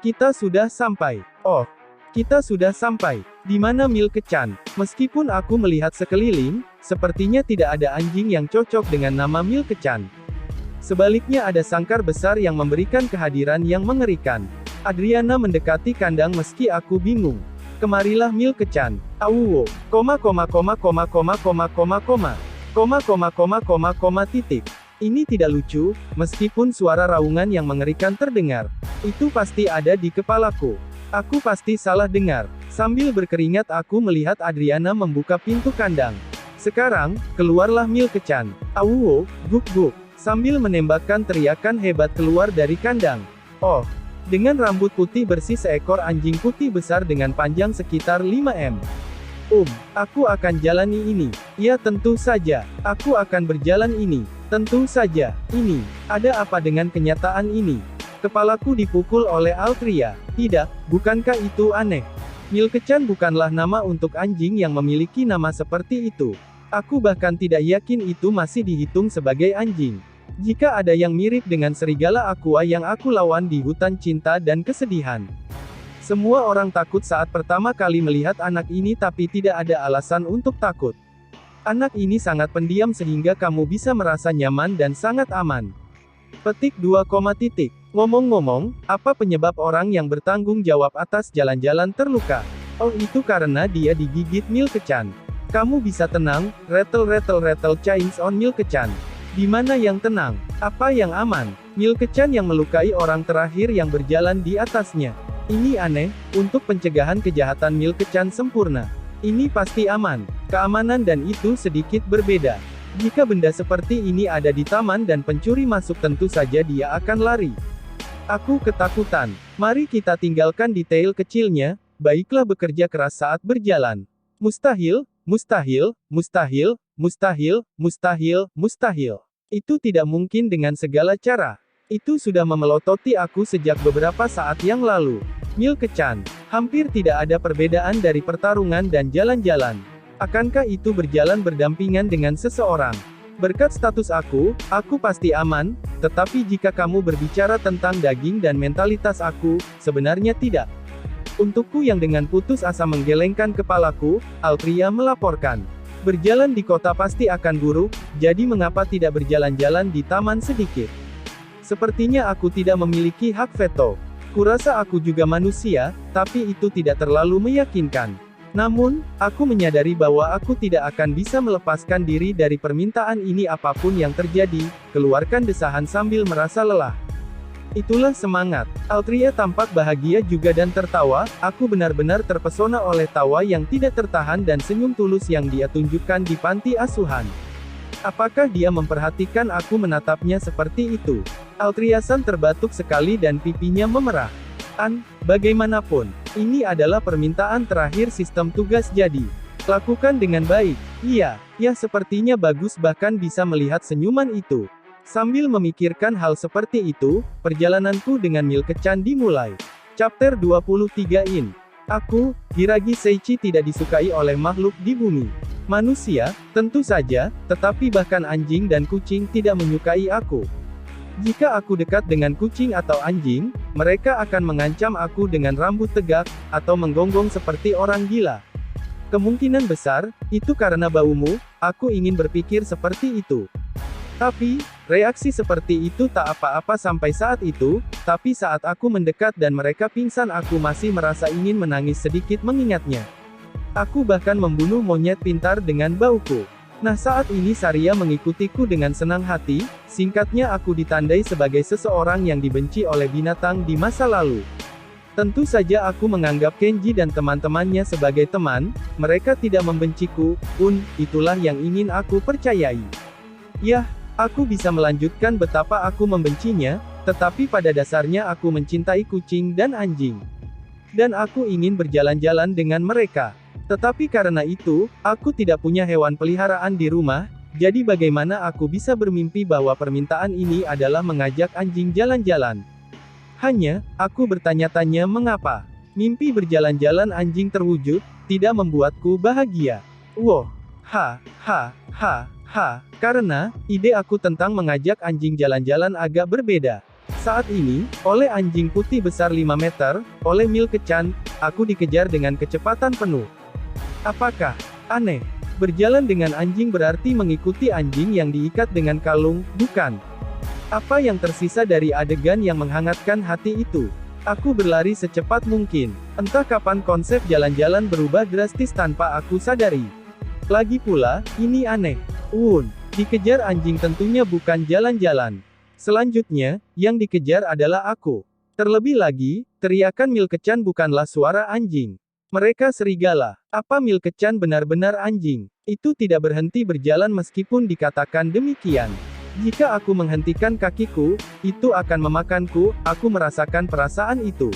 Kita sudah sampai. Oh, kita sudah sampai. Di mana Milk-chan? Meskipun aku melihat sekeliling, sepertinya tidak ada anjing yang cocok dengan nama Milk-chan. Sebaliknya ada sangkar besar yang memberikan kehadiran yang mengerikan. Adriana mendekati kandang meski aku bingung. Kemarilah Milk-chan. Titik. Ini tidak lucu, meskipun suara raungan yang mengerikan terdengar. Itu pasti ada di kepalaku. Aku pasti salah dengar. Sambil berkeringat aku melihat Adriana membuka pintu kandang. Sekarang, keluarlah Milk-chan. Guk-guk. Sambil menembakkan teriakan hebat keluar dari kandang. Oh, dengan rambut putih bersih seekor anjing putih besar dengan panjang sekitar 5 m. Aku akan jalani ini. Ya tentu saja, aku akan berjalan ini. Tentu saja, ini. Ada apa dengan kenyataan ini? Kepalaku dipukul oleh Altria. Tidak, bukankah itu aneh? Milk-chan bukanlah nama untuk anjing yang memiliki nama seperti itu. Aku bahkan tidak yakin itu masih dihitung sebagai anjing. Jika ada yang mirip dengan serigala aqua yang aku lawan di hutan cinta dan kesedihan. Semua orang takut saat pertama kali melihat anak ini tapi tidak ada alasan untuk takut. Anak ini sangat pendiam sehingga kamu bisa merasa nyaman dan sangat aman. Petik 2, Ngomong-ngomong, apa penyebab orang yang bertanggung jawab atas jalan-jalan terluka? Oh itu karena dia digigit Milk-chan. Kamu bisa tenang, rattle chains on Milk-chan. Di mana yang tenang? Apa yang aman? Milk-chan yang melukai orang terakhir yang berjalan di atasnya. Ini aneh, untuk pencegahan kejahatan Milk-chan sempurna. Ini pasti aman. Keamanan dan itu sedikit berbeda. Jika benda seperti ini ada di taman dan pencuri masuk tentu saja dia akan lari. Aku ketakutan. Mari kita tinggalkan detail kecilnya, baiklah bekerja keras saat berjalan. Mustahil. Itu tidak mungkin dengan segala cara. Itu sudah memelototi aku sejak beberapa saat yang lalu. Milk-chan, hampir tidak ada perbedaan dari pertarungan dan jalan-jalan. Akankah itu berjalan berdampingan dengan seseorang? Berkat status aku pasti aman, tetapi jika kamu berbicara tentang daging dan mentalitas aku, sebenarnya tidak. Untukku yang dengan putus asa menggelengkan kepalaku, Altria melaporkan. Berjalan di kota pasti akan buruk, jadi mengapa tidak berjalan-jalan di taman sedikit? Sepertinya aku tidak memiliki hak veto. Kurasa aku juga manusia, tapi itu tidak terlalu meyakinkan. Namun, aku menyadari bahwa aku tidak akan bisa melepaskan diri dari permintaan ini apapun yang terjadi, keluarkan desahan sambil merasa lelah. Itulah semangat. Altria tampak bahagia juga dan tertawa, aku benar-benar terpesona oleh tawa yang tidak tertahan dan senyum tulus yang dia tunjukkan di panti asuhan. Apakah dia memperhatikan aku menatapnya seperti itu? Altria-san terbatuk sekali dan pipinya memerah. Bagaimanapun, ini adalah permintaan terakhir sistem tugas jadi. Lakukan dengan baik. Iya, ya sepertinya bagus bahkan bisa melihat senyuman itu. Sambil memikirkan hal seperti itu, perjalananku dengan Milk-chan dimulai. Chapter 23 In. Aku, Hiragi Seichi tidak disukai oleh makhluk di bumi. Manusia, tentu saja, tetapi bahkan anjing dan kucing tidak menyukai aku. Jika aku dekat dengan kucing atau anjing, mereka akan mengancam aku dengan rambut tegak, atau menggonggong seperti orang gila. Kemungkinan besar, itu karena baumu, aku ingin berpikir seperti itu. Tapi, reaksi seperti itu tak apa-apa sampai saat itu, tapi saat aku mendekat dan mereka pingsan aku masih merasa ingin menangis sedikit mengingatnya. Aku bahkan membunuh monyet pintar dengan bauku. Nah saat ini Saria mengikutiku dengan senang hati, singkatnya aku ditandai sebagai seseorang yang dibenci oleh binatang di masa lalu. Tentu saja aku menganggap Kenji dan teman-temannya sebagai teman, mereka tidak membenciku, itulah yang ingin aku percayai. Yah, aku bisa melanjutkan betapa aku membencinya, tetapi pada dasarnya aku mencintai kucing dan anjing. Dan aku ingin berjalan-jalan dengan mereka. Tetapi karena itu, aku tidak punya hewan peliharaan di rumah, jadi bagaimana aku bisa bermimpi bahwa permintaan ini adalah mengajak anjing jalan-jalan? Hanya, aku bertanya-tanya mengapa. Mimpi berjalan-jalan anjing terwujud, tidak membuatku bahagia. Wow, karena, ide aku tentang mengajak anjing jalan-jalan agak berbeda. Saat ini, oleh anjing putih besar 5 meter, oleh Milk-chan, aku dikejar dengan kecepatan penuh. Apakah aneh? Berjalan dengan anjing berarti mengikuti anjing yang diikat dengan kalung, bukan? Apa yang tersisa dari adegan yang menghangatkan hati itu? Aku berlari secepat mungkin. Entah kapan konsep jalan-jalan berubah drastis tanpa aku sadari. Lagi pula, ini aneh. Dikejar anjing tentunya bukan jalan-jalan. Selanjutnya, yang dikejar adalah aku. Terlebih lagi, teriakan Milk-chan bukanlah suara anjing. Mereka serigala. Apa Milk-chan benar-benar anjing? Itu tidak berhenti berjalan meskipun dikatakan demikian. Jika aku menghentikan kakiku, itu akan memakanku, aku merasakan perasaan itu.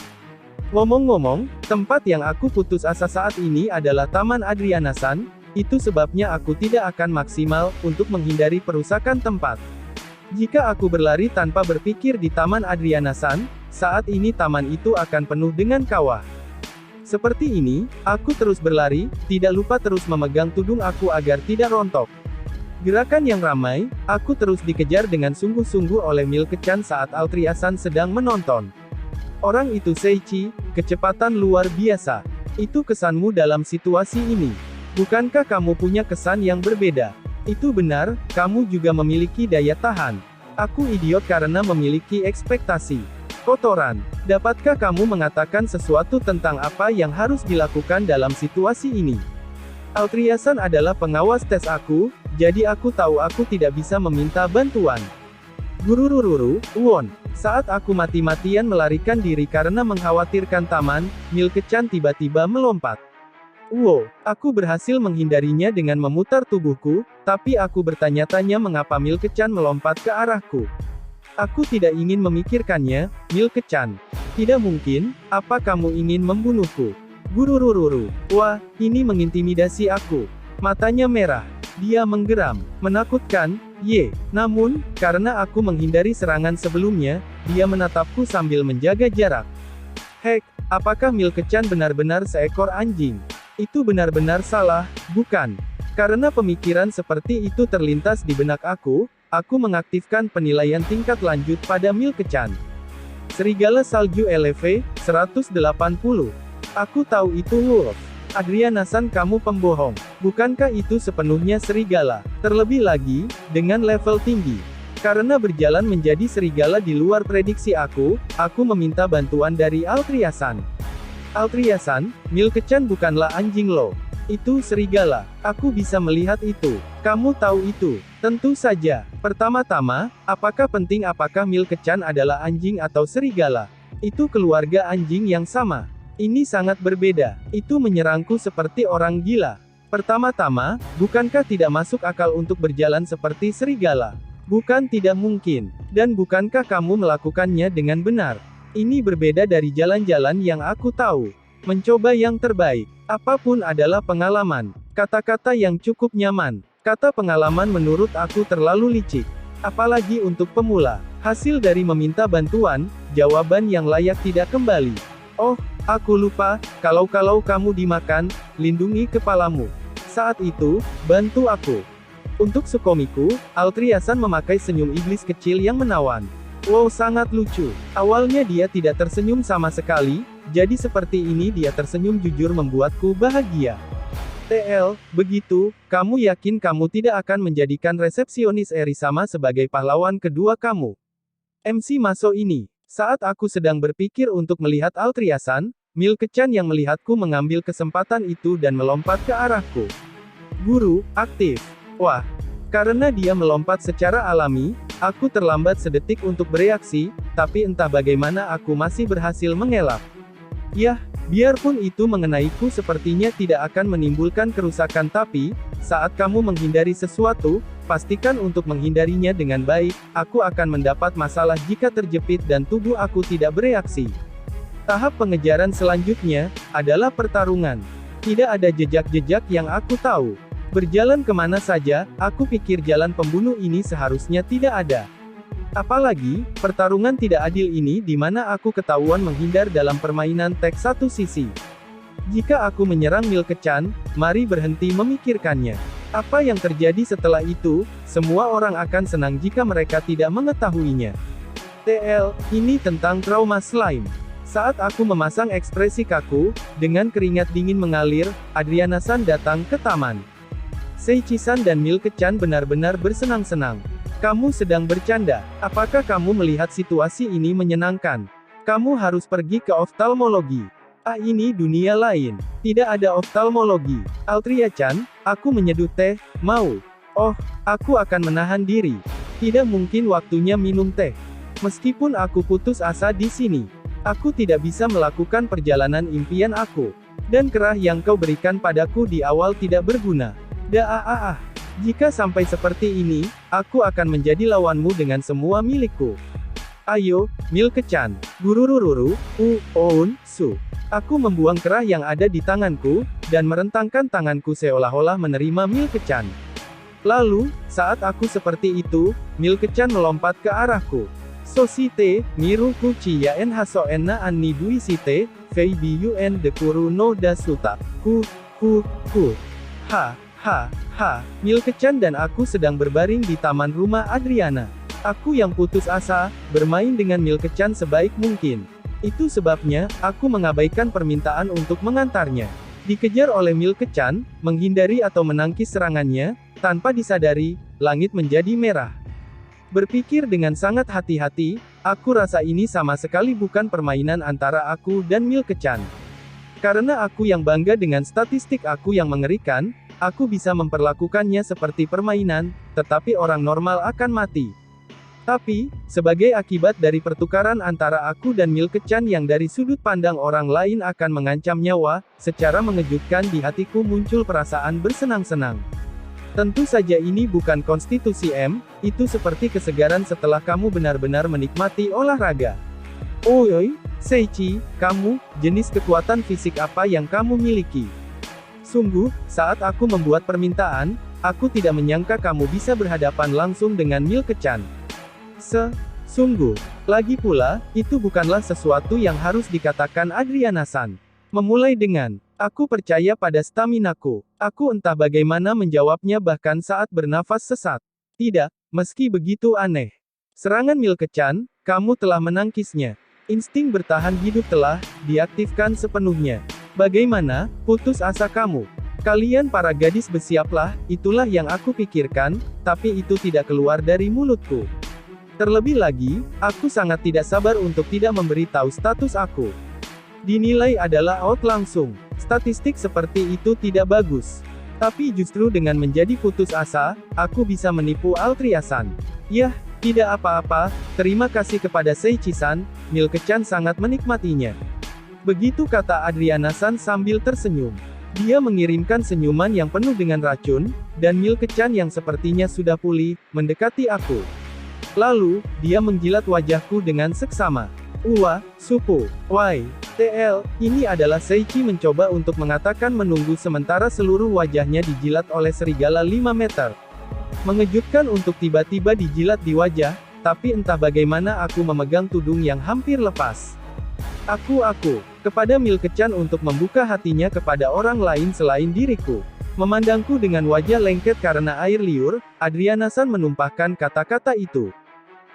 Ngomong-ngomong, tempat yang aku putus asa saat ini adalah Taman Adriana-san, itu sebabnya aku tidak akan maksimal, untuk menghindari perusakan tempat. Jika aku berlari tanpa berpikir di Taman Adriana-san, saat ini taman itu akan penuh dengan kawah. Seperti ini, aku terus berlari, tidak lupa terus memegang tudung aku agar tidak rontok. Gerakan yang ramai, aku terus dikejar dengan sungguh-sungguh oleh Milk-chan saat Altriasan sedang menonton. Orang itu Seichi, kecepatan luar biasa. Itu kesanmu dalam situasi ini. Bukankah kamu punya kesan yang berbeda? Itu benar, kamu juga memiliki daya tahan. Aku idiot karena memiliki ekspektasi. Kotoran. Dapatkah kamu mengatakan sesuatu tentang apa yang harus dilakukan dalam situasi ini? Altriasan adalah pengawas tes aku, jadi aku tahu aku tidak bisa meminta bantuan. Gururururu, saat aku mati-matian melarikan diri karena mengkhawatirkan taman, Milk-chan tiba-tiba melompat. Aku berhasil menghindarinya dengan memutar tubuhku, tapi aku bertanya-tanya mengapa Milk-chan melompat ke arahku. Aku tidak ingin memikirkannya, Milk-chan. Tidak mungkin, apa kamu ingin membunuhku? Gururururu. Wah, ini mengintimidasi aku. Matanya merah. Dia menggeram. Menakutkan, Namun, karena aku menghindari serangan sebelumnya, dia menatapku sambil menjaga jarak. Hek, apakah Milk-chan benar-benar seekor anjing? Itu benar-benar salah, bukan? Karena pemikiran seperti itu terlintas di benak aku mengaktifkan penilaian tingkat lanjut pada Milk-chan. Serigala salju LV, 180. Aku tahu itu wolf. Adriana-san kamu pembohong. Bukankah itu sepenuhnya serigala? Terlebih lagi, dengan level tinggi. Karena berjalan menjadi serigala di luar prediksi aku meminta bantuan dari Altriasan. Altriasan, Milk-chan bukanlah anjing loh. Itu serigala. Aku bisa melihat itu. Kamu tahu itu. Tentu saja. Pertama-tama, apakah Milk-chan adalah anjing atau serigala? Itu keluarga anjing yang sama. Ini sangat berbeda. Itu menyerangku seperti orang gila. Pertama-tama, bukankah tidak masuk akal untuk berjalan seperti serigala? Bukan tidak mungkin. Dan bukankah kamu melakukannya dengan benar? Ini berbeda dari jalan-jalan yang aku tahu. Mencoba yang terbaik. Apapun adalah pengalaman. Kata-kata yang cukup nyaman. Kata pengalaman menurut aku terlalu licik. Apalagi untuk pemula. Hasil dari meminta bantuan, jawaban yang layak tidak kembali. Oh, aku lupa, kalau kamu dimakan, lindungi kepalamu. Saat itu, bantu aku. Untuk sukomiku, Altriasan memakai senyum iblis kecil yang menawan. Wow, sangat lucu. Awalnya dia tidak tersenyum sama sekali, jadi seperti ini dia tersenyum jujur membuatku bahagia. TL, begitu, kamu yakin kamu tidak akan menjadikan resepsionis Erisama sebagai pahlawan kedua kamu? MC Maso ini. Saat aku sedang berpikir untuk melihat Altriasan, Milke-chan yang melihatku mengambil kesempatan itu dan melompat ke arahku. Guru, aktif. Wah. Karena dia melompat secara alami, aku terlambat sedetik untuk bereaksi, tapi entah bagaimana aku masih berhasil mengelak. Yah, biarpun itu mengenaiku sepertinya tidak akan menimbulkan kerusakan tapi, saat kamu menghindari sesuatu, pastikan untuk menghindarinya dengan baik, aku akan mendapat masalah jika terjepit dan tubuh aku tidak bereaksi. Tahap pengejaran selanjutnya, adalah pertarungan. Tidak ada jejak-jejak yang aku tahu. Berjalan kemana saja, aku pikir jalan pembunuh ini seharusnya tidak ada. Apalagi, pertarungan tidak adil ini di mana aku ketahuan menghindar dalam permainan teks satu sisi. Jika aku menyerang Milke-chan, mari berhenti memikirkannya. Apa yang terjadi setelah itu, semua orang akan senang jika mereka tidak mengetahuinya. TL, ini tentang trauma slime. Saat aku memasang ekspresi kaku, dengan keringat dingin mengalir, Adriana-san datang ke taman. Seichi-san dan Milke-chan benar-benar bersenang-senang. Kamu sedang bercanda. Apakah kamu melihat situasi ini menyenangkan? Kamu harus pergi ke oftalmologi. Ah, ini dunia lain. Tidak ada oftalmologi. Altria-chan, aku menyeduh teh, mau. Oh, aku akan menahan diri. Tidak mungkin waktunya minum teh. Meskipun aku putus asa di sini, aku tidak bisa melakukan perjalanan impian aku. Dan kerah yang kau berikan padaku di awal tidak berguna. Jika sampai seperti ini, aku akan menjadi lawanmu dengan semua milikku. Ayo, Milke-chan. Gururururu, su. Aku membuang kerah yang ada di tanganku, dan merentangkan tanganku seolah-olah menerima Milke-chan. Lalu, saat aku seperti itu, Milke-chan melompat ke arahku. Sosite, miru kuchi yaen haso enna anni bui site, fei biyuen dekuru no dasuta. Milke-chan dan aku sedang berbaring di taman rumah Adriana. Aku yang putus asa, bermain dengan Milke-chan sebaik mungkin. Itu sebabnya, aku mengabaikan permintaan untuk mengantarnya. Dikejar oleh Milke-chan, menghindari atau menangkis serangannya, tanpa disadari, langit menjadi merah. Berpikir dengan sangat hati-hati, aku rasa ini sama sekali bukan permainan antara aku dan Milke-chan. Karena aku yang bangga dengan statistik aku yang mengerikan, aku bisa memperlakukannya seperti permainan, tetapi orang normal akan mati. Tapi, sebagai akibat dari pertukaran antara aku dan Milke-chan yang dari sudut pandang orang lain akan mengancam nyawa, secara mengejutkan di hatiku muncul perasaan bersenang-senang. Tentu saja ini bukan konstitusi itu seperti kesegaran setelah kamu benar-benar menikmati olahraga. Oi, Seichi, kamu, jenis kekuatan fisik apa yang kamu miliki? Sungguh, saat aku membuat permintaan, aku tidak menyangka kamu bisa berhadapan langsung dengan Milke-chan. Sungguh. Lagi pula, itu bukanlah sesuatu yang harus dikatakan Adriana-san. Memulai dengan, aku percaya pada staminaku. Aku entah bagaimana menjawabnya bahkan saat bernafas sesak. Tidak, meski begitu aneh. Serangan Milke-chan, kamu telah menangkisnya. Insting bertahan hidup telah diaktifkan sepenuhnya. Bagaimana, putus asa kamu? Kalian para gadis bersiaplah, itulah yang aku pikirkan, tapi itu tidak keluar dari mulutku. Terlebih lagi, aku sangat tidak sabar untuk tidak memberitahu status aku. Dinilai adalah out langsung. Statistik seperti itu tidak bagus. Tapi justru dengan menjadi putus asa, aku bisa menipu Altriasan. Yah, tidak apa-apa, terima kasih kepada Seichi-san, Milke-chan sangat menikmatinya. Begitu kata Adriana-san sambil tersenyum. Dia mengirimkan senyuman yang penuh dengan racun, dan Milke-chan yang sepertinya sudah pulih, mendekati aku. Lalu, dia menjilat wajahku dengan seksama. Uwa, Supo, Wai, TL, ini adalah Seichi mencoba untuk mengatakan menunggu sementara seluruh wajahnya dijilat oleh serigala 5 meter. Mengejutkan untuk tiba-tiba dijilat di wajah, tapi entah bagaimana aku memegang tudung yang hampir lepas. Aku, kepada Milke-chan untuk membuka hatinya kepada orang lain selain diriku. Memandangku dengan wajah lengket karena air liur, Adriana-san menumpahkan kata-kata itu.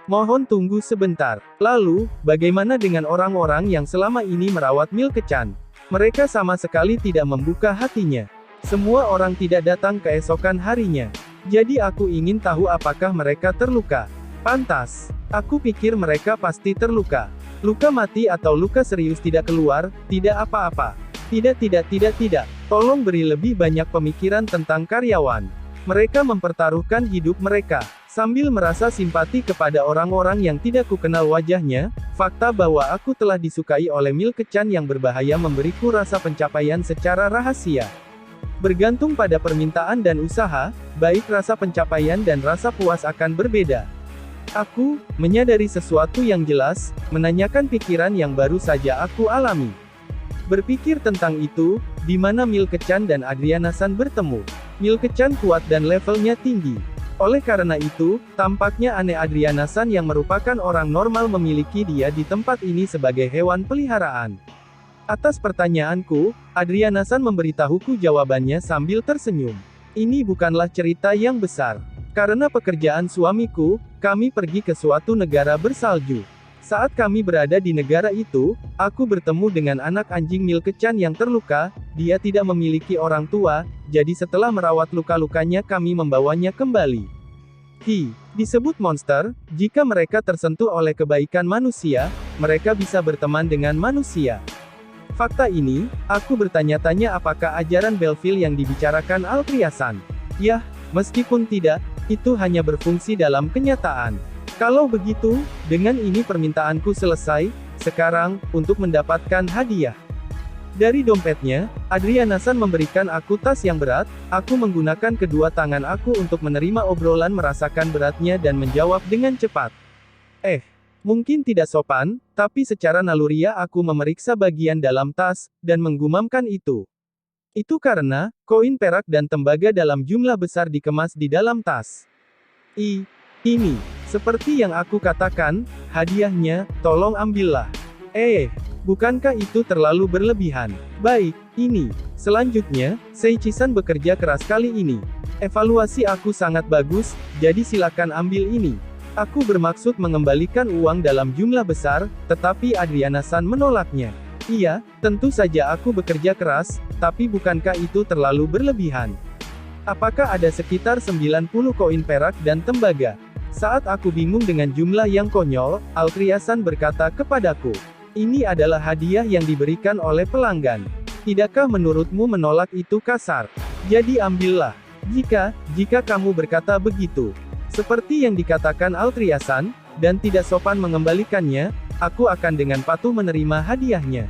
Mohon tunggu sebentar. Lalu, bagaimana dengan orang-orang yang selama ini merawat Milke-chan? Mereka sama sekali tidak membuka hatinya. Semua orang tidak datang keesokan harinya. Jadi aku ingin tahu apakah mereka terluka. Pantas. Aku pikir mereka pasti terluka. Luka mati atau luka serius tidak keluar, tidak apa-apa. Tidak. Tolong beri lebih banyak pemikiran tentang karyawan. Mereka mempertaruhkan hidup mereka. Sambil merasa simpati kepada orang-orang yang tidak kukenal wajahnya, fakta bahwa aku telah disukai oleh Milke-chan yang berbahaya memberiku rasa pencapaian secara rahasia. Bergantung pada permintaan dan usaha, baik rasa pencapaian dan rasa puas akan berbeda. Aku menyadari sesuatu yang jelas, menanyakan pikiran yang baru saja aku alami. Berpikir tentang itu, di mana Milke-chan dan Adriana-san bertemu. Milke-chan kuat dan levelnya tinggi. Oleh karena itu, tampaknya aneh Adriana-san yang merupakan orang normal memiliki dia di tempat ini sebagai hewan peliharaan. Atas pertanyaanku, Adriana-san memberitahuku jawabannya sambil tersenyum. Ini bukanlah cerita yang besar. Karena pekerjaan suamiku, kami pergi ke suatu negara bersalju. Saat kami berada di negara itu, aku bertemu dengan anak anjing Milke-chan yang terluka. Dia tidak memiliki orang tua, jadi setelah merawat luka-lukanya kami membawanya kembali. Disebut monster, jika mereka tersentuh oleh kebaikan manusia, mereka bisa berteman dengan manusia. Fakta ini, aku bertanya-tanya apakah ajaran Belleville yang dibicarakan Althea-san. Yah, meskipun tidak, itu hanya berfungsi dalam kenyataan. Kalau begitu, dengan ini permintaanku selesai. Sekarang, untuk mendapatkan hadiah. Dari dompetnya, Adriana-san memberikan aku tas yang berat. Aku menggunakan kedua tangan aku untuk menerima obrolan, merasakan beratnya dan menjawab dengan cepat. Mungkin tidak sopan, tapi secara naluriah aku memeriksa bagian dalam tas, dan menggumamkan itu. Itu karena, koin perak dan tembaga dalam jumlah besar dikemas di dalam tas. Ini, seperti yang aku katakan, hadiahnya, tolong ambillah. Bukankah itu terlalu berlebihan? Baik, ini. Selanjutnya, Seichi-san bekerja keras kali ini. Evaluasi aku sangat bagus, jadi silakan ambil ini. Aku bermaksud mengembalikan uang dalam jumlah besar, tetapi Adriana-san menolaknya. Iya, tentu saja aku bekerja keras, tapi bukankah itu terlalu berlebihan? Apakah ada sekitar 90 koin perak dan tembaga? Saat aku bingung dengan jumlah yang konyol, Althea-san berkata kepadaku, ini adalah hadiah yang diberikan oleh pelanggan. Tidakkah menurutmu menolak itu kasar? Jadi ambillah. Jika kamu berkata begitu, seperti yang dikatakan Althea-san, dan tidak sopan mengembalikannya, aku akan dengan patuh menerima hadiahnya.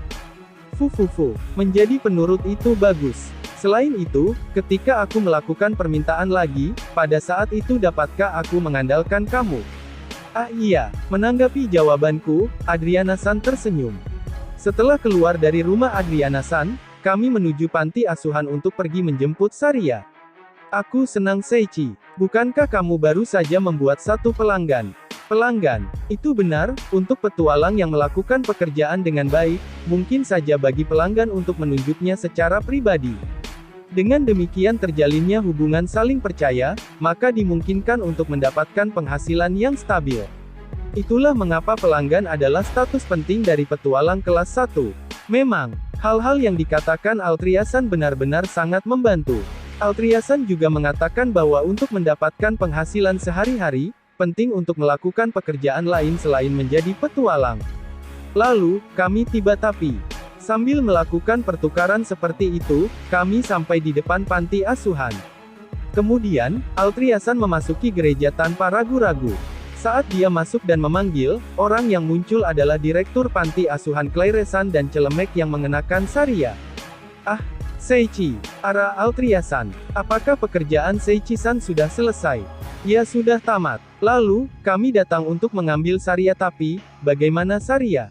Menjadi penurut itu bagus. Selain itu, ketika aku melakukan permintaan lagi, pada saat itu dapatkah aku mengandalkan kamu? Iya, menanggapi jawabanku, Adriana-san tersenyum. Setelah keluar dari rumah Adriana-san, kami menuju panti asuhan untuk pergi menjemput Saria. Aku senang Seichi. Bukankah kamu baru saja membuat satu pelanggan? Pelanggan, itu benar, untuk petualang yang melakukan pekerjaan dengan baik, mungkin saja bagi pelanggan untuk menunjuknya secara pribadi. Dengan demikian terjalinnya hubungan saling percaya, maka dimungkinkan untuk mendapatkan penghasilan yang stabil. Itulah mengapa pelanggan adalah status penting dari petualang kelas 1. Memang, hal-hal yang dikatakan Althea-san benar-benar sangat membantu. Althea-san juga mengatakan bahwa untuk mendapatkan penghasilan sehari-hari, penting untuk melakukan pekerjaan lain selain menjadi petualang. Lalu, kami tiba tapi. Sambil melakukan pertukaran seperti itu, kami sampai di depan panti asuhan. Kemudian, Althea-san memasuki gereja tanpa ragu-ragu. Saat dia masuk dan memanggil, orang yang muncul adalah Direktur Panti Asuhan Claire-san dan celemek yang mengenakan Saria. Seichi, arah Althea-san. Apakah pekerjaan Seichi-san sudah selesai? Ya sudah tamat. Lalu, kami datang untuk mengambil Saria tapi, bagaimana Saria?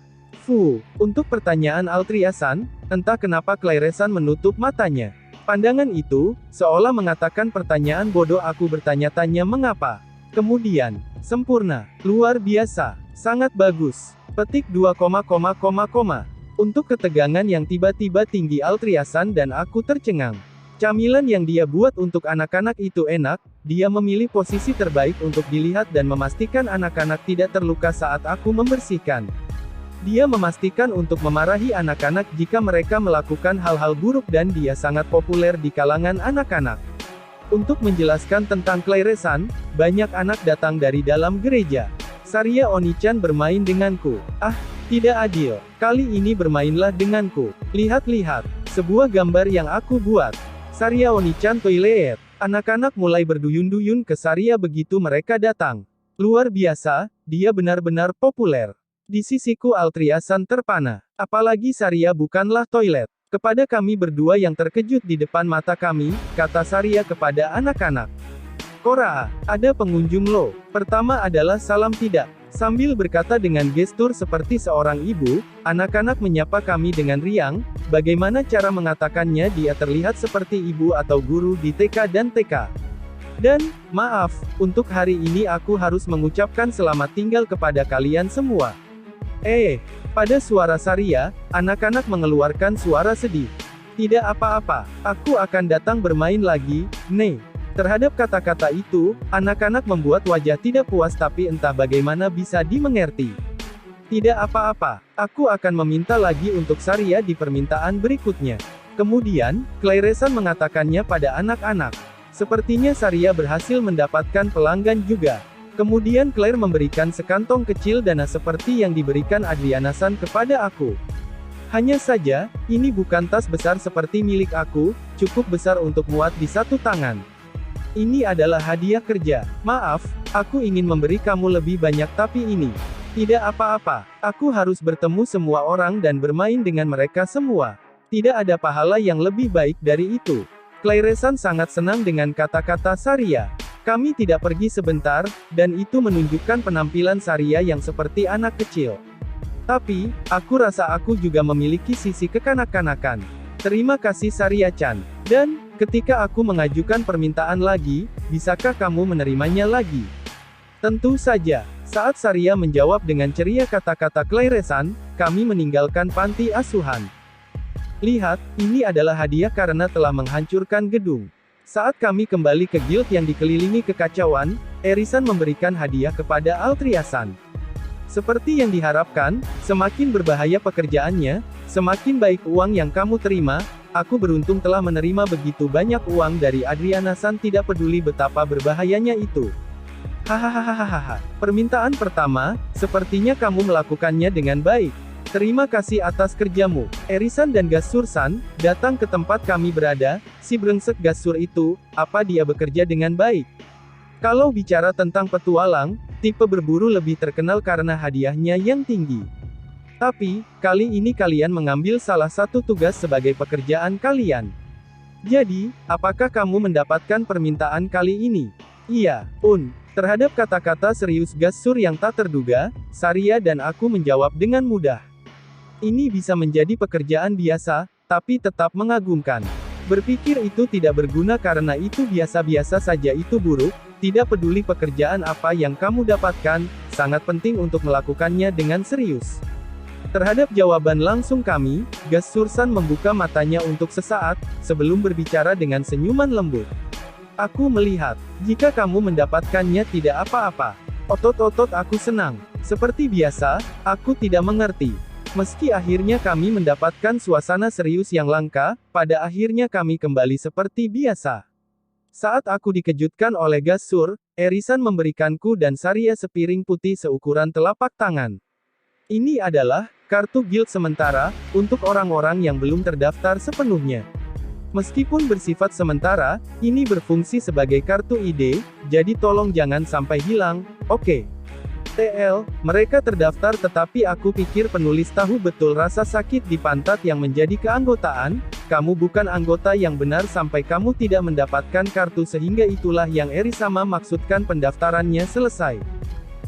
Untuk pertanyaan Altriasan, entah kenapa Clairesan menutup matanya. Pandangan itu, seolah mengatakan pertanyaan bodoh aku bertanya-tanya mengapa. Kemudian, sempurna, luar biasa, sangat bagus. Petik 2, Untuk ketegangan yang tiba-tiba tinggi Altriasan dan aku tercengang. Camilan yang dia buat untuk anak-anak itu enak, dia memilih posisi terbaik untuk dilihat dan memastikan anak-anak tidak terluka saat aku membersihkan. Dia memastikan untuk memarahi anak-anak jika mereka melakukan hal-hal buruk dan dia sangat populer di kalangan anak-anak. Untuk menjelaskan tentang Clairesan, banyak anak datang dari dalam gereja. Saria Onichan bermain denganku. Ah, tidak adil. Kali ini bermainlah denganku. Lihat-lihat, sebuah gambar yang aku buat. Saria Onichan toilet. Anak-anak mulai berduyun-duyun ke Saria begitu mereka datang. Luar biasa, dia benar-benar populer. Di sisiku Altriasan terpana. Apalagi Saria bukanlah toilet. Kepada kami berdua yang terkejut di depan mata kami, kata Saria kepada anak-anak. Koraa, ada pengunjung lo. Pertama adalah salam tidak. Sambil berkata dengan gestur seperti seorang ibu, anak-anak menyapa kami dengan riang. Bagaimana cara mengatakannya dia terlihat seperti ibu atau guru di TK dan TK. Dan, maaf, untuk hari ini aku harus mengucapkan selamat tinggal kepada kalian semua. Pada suara Saria, anak-anak mengeluarkan suara sedih. Tidak apa-apa, aku akan datang bermain lagi, Nih. Terhadap kata-kata itu, anak-anak membuat wajah tidak puas tapi entah bagaimana bisa dimengerti. Tidak apa-apa, aku akan meminta lagi untuk Saria di permintaan berikutnya. Kemudian, Clairesan mengatakannya pada anak-anak. Sepertinya Saria berhasil mendapatkan pelanggan juga. Kemudian Claire memberikan sekantong kecil dana seperti yang diberikan Adrianasan kepada aku. Hanya saja, ini bukan tas besar seperti milik aku, cukup besar untuk muat di satu tangan. Ini adalah hadiah kerja. Maaf, aku ingin memberi kamu lebih banyak tapi ini. Tidak apa-apa, aku harus bertemu semua orang dan bermain dengan mereka semua. Tidak ada pahala yang lebih baik dari itu. Clairesan sangat senang dengan kata-kata Saria. Kami tidak pergi sebentar, dan itu menunjukkan penampilan Saria yang seperti anak kecil. Tapi, aku rasa aku juga memiliki sisi kekanak-kanakan. Terima kasih Saria-chan. Dan, ketika aku mengajukan permintaan lagi, bisakah kamu menerimanya lagi? Tentu saja. Saat Saria menjawab dengan ceria kata-kata Clairesan, kami meninggalkan panti asuhan. Lihat, ini adalah hadiah karena telah menghancurkan gedung. Saat kami kembali ke guild yang dikelilingi kekacauan, Erisan memberikan hadiah kepada Altriasan. Seperti yang diharapkan, semakin berbahaya pekerjaannya, semakin baik uang yang kamu terima. Aku beruntung telah menerima begitu banyak uang dari Adrianasan tidak peduli betapa berbahayanya itu. Hahaha. Permintaan pertama, sepertinya kamu melakukannya dengan baik. Terima kasih atas kerjamu. Erisan dan Gasur-san datang ke tempat kami berada. Si brengsek Gasur itu, apa dia bekerja dengan baik? Kalau bicara tentang petualang, tipe berburu lebih terkenal karena hadiahnya yang tinggi. Tapi, kali ini kalian mengambil salah satu tugas sebagai pekerjaan kalian. Jadi, apakah kamu mendapatkan permintaan kali ini? Iya, Terhadap kata-kata serius Gasur yang tak terduga, Saria dan aku menjawab dengan mudah. Ini bisa menjadi pekerjaan biasa, tapi tetap mengagumkan. Berpikir itu tidak berguna karena itu biasa-biasa saja itu buruk, tidak peduli pekerjaan apa yang kamu dapatkan, sangat penting untuk melakukannya dengan serius. Terhadap jawaban langsung kami, Gasur-san membuka matanya untuk sesaat, sebelum berbicara dengan senyuman lembut. Aku melihat, jika kamu mendapatkannya tidak apa-apa. Otot-otot aku senang. Seperti biasa, aku tidak mengerti. Meski akhirnya kami mendapatkan suasana serius yang langka, pada akhirnya kami kembali seperti biasa. Saat aku dikejutkan oleh Gasur, Erisan memberikanku dan Saria sepiring putih seukuran telapak tangan. Ini adalah kartu guild sementara, untuk orang-orang yang belum terdaftar sepenuhnya. Meskipun bersifat sementara, ini berfungsi sebagai kartu ide, jadi tolong jangan sampai hilang, oke? TL, mereka terdaftar tetapi aku pikir penulis tahu betul rasa sakit di pantat yang menjadi keanggotaan, kamu bukan anggota yang benar sampai kamu tidak mendapatkan kartu sehingga itulah yang Erisama maksudkan pendaftarannya selesai.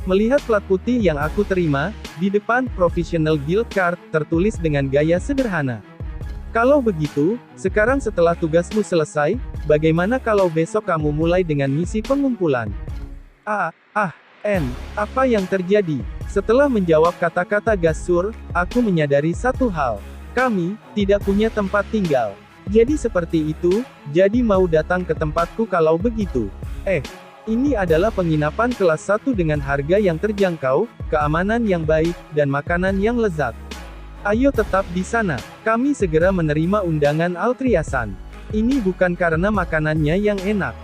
Melihat plat putih yang aku terima, di depan Professional Guild Card, tertulis dengan gaya sederhana. Kalau begitu, sekarang setelah tugasmu selesai, bagaimana kalau besok kamu mulai dengan misi pengumpulan? Apa yang terjadi? Setelah menjawab kata-kata Gasur, aku menyadari satu hal. Kami tidak punya tempat tinggal. Jadi seperti itu, jadi mau datang ke tempatku kalau begitu. Ini adalah penginapan kelas 1 dengan harga yang terjangkau, keamanan yang baik, dan makanan yang lezat. Ayo tetap di sana. Kami segera menerima undangan Altriasan. Ini bukan karena makanannya yang enak.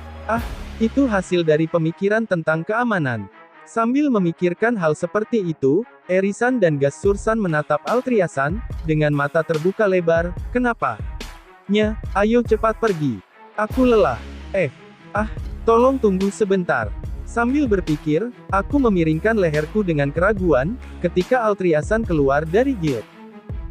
Itu hasil dari pemikiran tentang keamanan. Sambil memikirkan hal seperti itu, Erisan dan Gasursan menatap Altriasan, dengan mata terbuka lebar. Kenapa? Ayo cepat pergi. Aku lelah. Tolong tunggu sebentar. Sambil berpikir, aku memiringkan leherku dengan keraguan, ketika Altriasan keluar dari guild.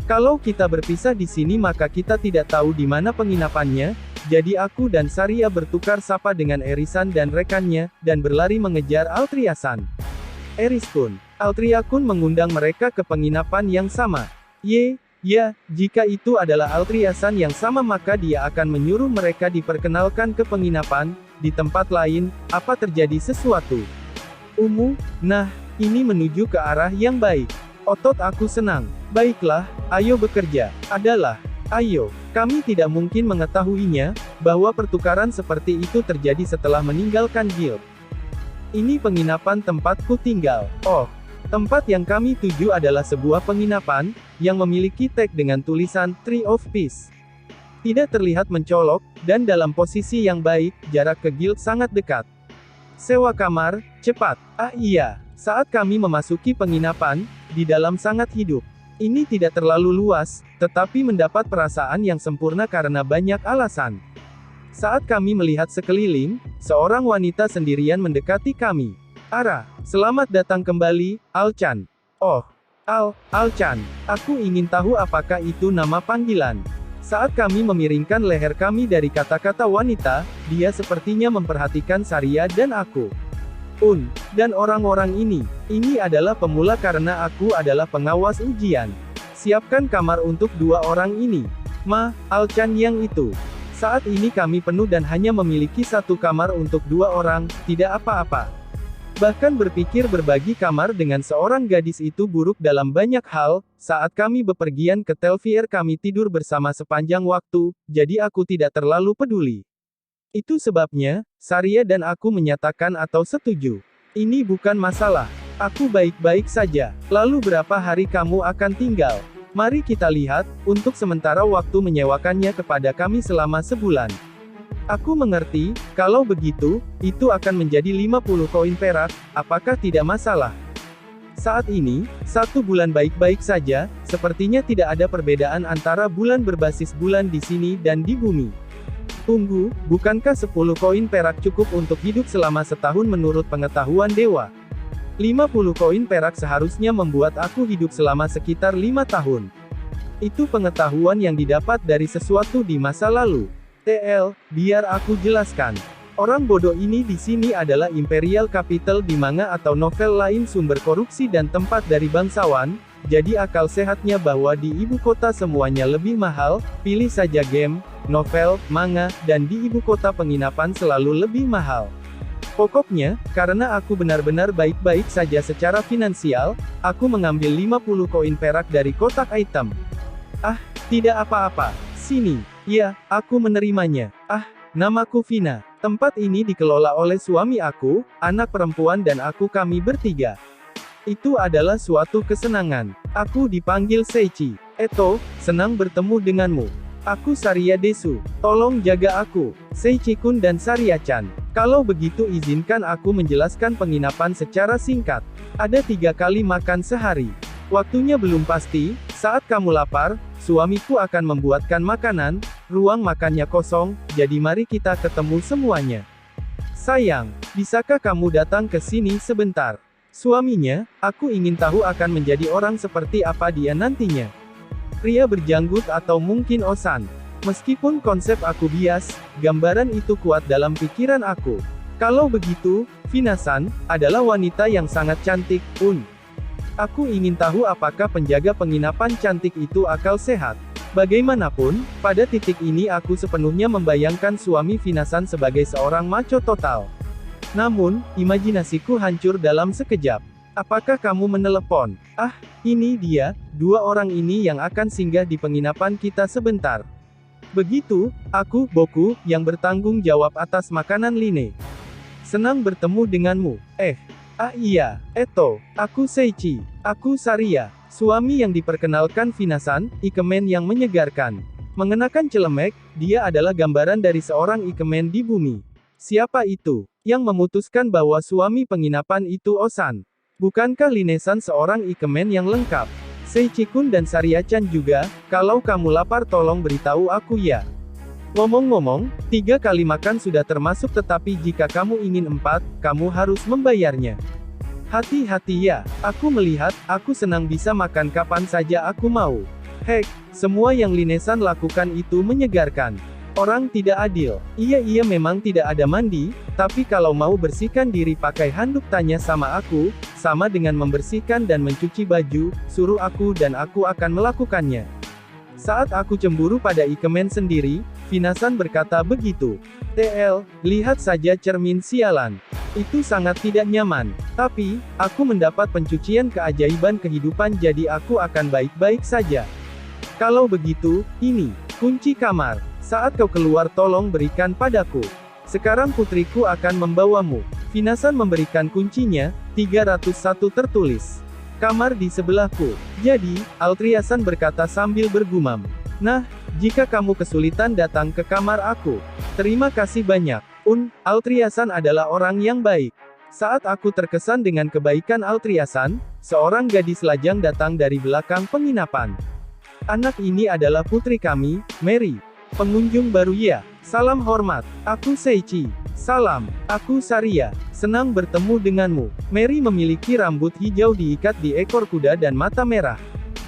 Kalau kita berpisah di sini maka kita tidak tahu di mana penginapannya, jadi aku dan Saria bertukar sapa dengan Erisan dan rekannya, dan berlari mengejar Altriasan. Eriskun, Altriakun mengundang mereka ke penginapan yang sama. Ya, jika itu adalah Altriasan yang sama maka dia akan menyuruh mereka diperkenalkan ke penginapan. Di tempat lain, apa terjadi sesuatu? Nah, ini menuju ke arah yang baik. Otot aku senang. Baiklah, ayo bekerja. Ayo. Kami tidak mungkin mengetahuinya, bahwa pertukaran seperti itu terjadi setelah meninggalkan guild. Ini penginapan tempatku tinggal. Tempat yang kami tuju adalah sebuah penginapan, yang memiliki tag dengan tulisan, Tree of Peace. Tidak terlihat mencolok, dan dalam posisi yang baik, jarak ke guild sangat dekat. Sewa kamar, cepat. Iya. Saat kami memasuki penginapan, di dalam sangat hidup. Ini tidak terlalu luas, tetapi mendapat perasaan yang sempurna karena banyak alasan. Saat kami melihat sekeliling, seorang wanita sendirian mendekati kami. Selamat datang kembali, Al-chan. Al-chan. Aku ingin tahu apakah itu nama panggilan. Saat kami memiringkan leher kami dari kata-kata wanita, dia sepertinya memperhatikan Saria dan aku. Dan orang-orang ini adalah pemula karena aku adalah pengawas ujian. Siapkan kamar untuk 2 orang ini. Al-chan yang itu. Saat ini kami penuh dan hanya memiliki 1 kamar untuk 2 orang, tidak apa-apa. Bahkan berpikir berbagi kamar dengan seorang gadis itu buruk dalam banyak hal. Saat kami bepergian ke Telvier kami tidur bersama sepanjang waktu, jadi aku tidak terlalu peduli. Itu sebabnya, Saria dan aku menyatakan atau setuju. Ini bukan masalah. Aku baik-baik saja. Lalu berapa hari kamu akan tinggal? Mari kita lihat, untuk sementara waktu menyewakannya kepada kami selama sebulan. Aku mengerti, kalau begitu, itu akan menjadi 50 koin perak, apakah tidak masalah? Saat ini, 1 bulan baik-baik saja, sepertinya tidak ada perbedaan antara bulan berbasis bulan di sini dan di bumi. Tunggu, bukankah 10 koin perak cukup untuk hidup selama setahun menurut pengetahuan dewa? 50 koin perak seharusnya membuat aku hidup selama sekitar 5 tahun. Itu pengetahuan yang didapat dari sesuatu di masa lalu. Biar aku jelaskan. Orang bodoh ini di sini adalah Imperial Capital di manga atau novel lain sumber korupsi dan tempat dari bangsawan, jadi akal sehatnya bahwa di ibu kota semuanya lebih mahal, pilih saja game, novel, manga, dan di ibu kota penginapan selalu lebih mahal. Pokoknya, karena aku benar-benar baik-baik saja secara finansial, aku mengambil 50 koin perak dari kotak item. Tidak apa-apa. Sini. Ya, aku menerimanya. Namaku Vina. Tempat ini dikelola oleh suami aku, anak perempuan dan kami bertiga. Itu adalah suatu kesenangan. Aku dipanggil Seichi. Senang bertemu denganmu. Aku Saria Desu. Tolong jaga aku, Seichi-kun dan Saria-chan. Kalau begitu izinkan aku menjelaskan penginapan secara singkat. Ada 3 kali makan sehari. Waktunya belum pasti, saat kamu lapar, suamiku akan membuatkan makanan, ruang makannya kosong, jadi mari kita ketemu semuanya. Sayang, bisakah kamu datang ke sini sebentar? Suaminya, aku ingin tahu akan menjadi orang seperti apa dia nantinya. Pria berjanggut atau mungkin Osan. Meskipun konsep aku bias, gambaran itu kuat dalam pikiran aku. Kalau begitu, Finasan adalah wanita yang sangat cantik, Aku ingin tahu apakah penjaga penginapan cantik itu akal sehat. Bagaimanapun, pada titik ini aku sepenuhnya membayangkan suami Finasan sebagai seorang macho total. Namun, imajinasiku hancur dalam sekejap. Apakah kamu menelepon? Ah, ini dia, dua orang ini yang akan singgah di penginapan kita sebentar. Begitu, aku, Boku, yang bertanggung jawab atas makanan Line. Senang bertemu denganmu. Iya, Eto, aku Seichi, aku Saria, suami yang diperkenalkan Finasan, ikemen yang menyegarkan. Mengenakan celemek, dia adalah gambaran dari seorang ikemen di bumi. Siapa itu, yang memutuskan bahwa suami penginapan itu Osan? Bukankah Line-san seorang ikemen yang lengkap? Seichi-kun dan Saria-chan juga, kalau kamu lapar tolong beritahu aku ya. Ngomong-ngomong, 3 kali makan sudah termasuk tetapi jika kamu ingin 4, kamu harus membayarnya. Hati-hati ya, aku melihat, aku senang bisa makan kapan saja aku mau. Hek, semua yang Line-san lakukan itu menyegarkan. Orang tidak adil. Iya memang tidak ada mandi, tapi kalau mau bersihkan diri pakai handuk tanya sama aku, sama dengan membersihkan dan mencuci baju, suruh aku dan aku akan melakukannya. Saat aku cemburu pada ikemen sendiri, Finasan berkata begitu. TL, lihat saja cermin sialan. Itu sangat tidak nyaman. Tapi, aku mendapat pencucian keajaiban kehidupan jadi aku akan baik-baik saja. Kalau begitu, ini, kunci kamar. Saat kau keluar tolong berikan padaku. Sekarang putriku akan membawamu. Finasan memberikan kuncinya, 301 tertulis. Kamar di sebelahku. Jadi, Altriasan berkata sambil bergumam. Nah, jika kamu kesulitan datang ke kamar aku. Terima kasih banyak. Altriasan adalah orang yang baik. Saat aku terkesan dengan kebaikan Altriasan, seorang gadis lajang datang dari belakang penginapan. Anak ini adalah putri kami, Mary. Pengunjung baru ya. Salam hormat. Aku Seichi. Salam. Aku Saria. Senang bertemu denganmu. Mary memiliki rambut hijau diikat di ekor kuda dan mata merah.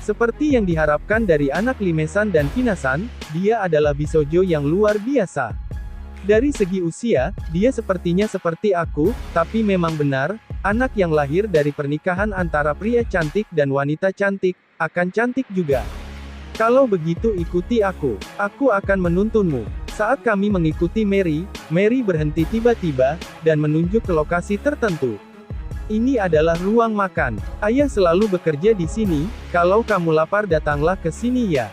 Seperti yang diharapkan dari anak Limesan dan Finasan, dia adalah bisojo yang luar biasa. Dari segi usia, dia sepertinya seperti aku, tapi memang benar, anak yang lahir dari pernikahan antara pria cantik dan wanita cantik, akan cantik juga. Kalau begitu ikuti aku akan menuntunmu. Saat kami mengikuti Mary berhenti tiba-tiba, dan menunjuk ke lokasi tertentu. Ini adalah ruang makan. Ayah selalu bekerja di sini, kalau kamu lapar datanglah ke sini ya.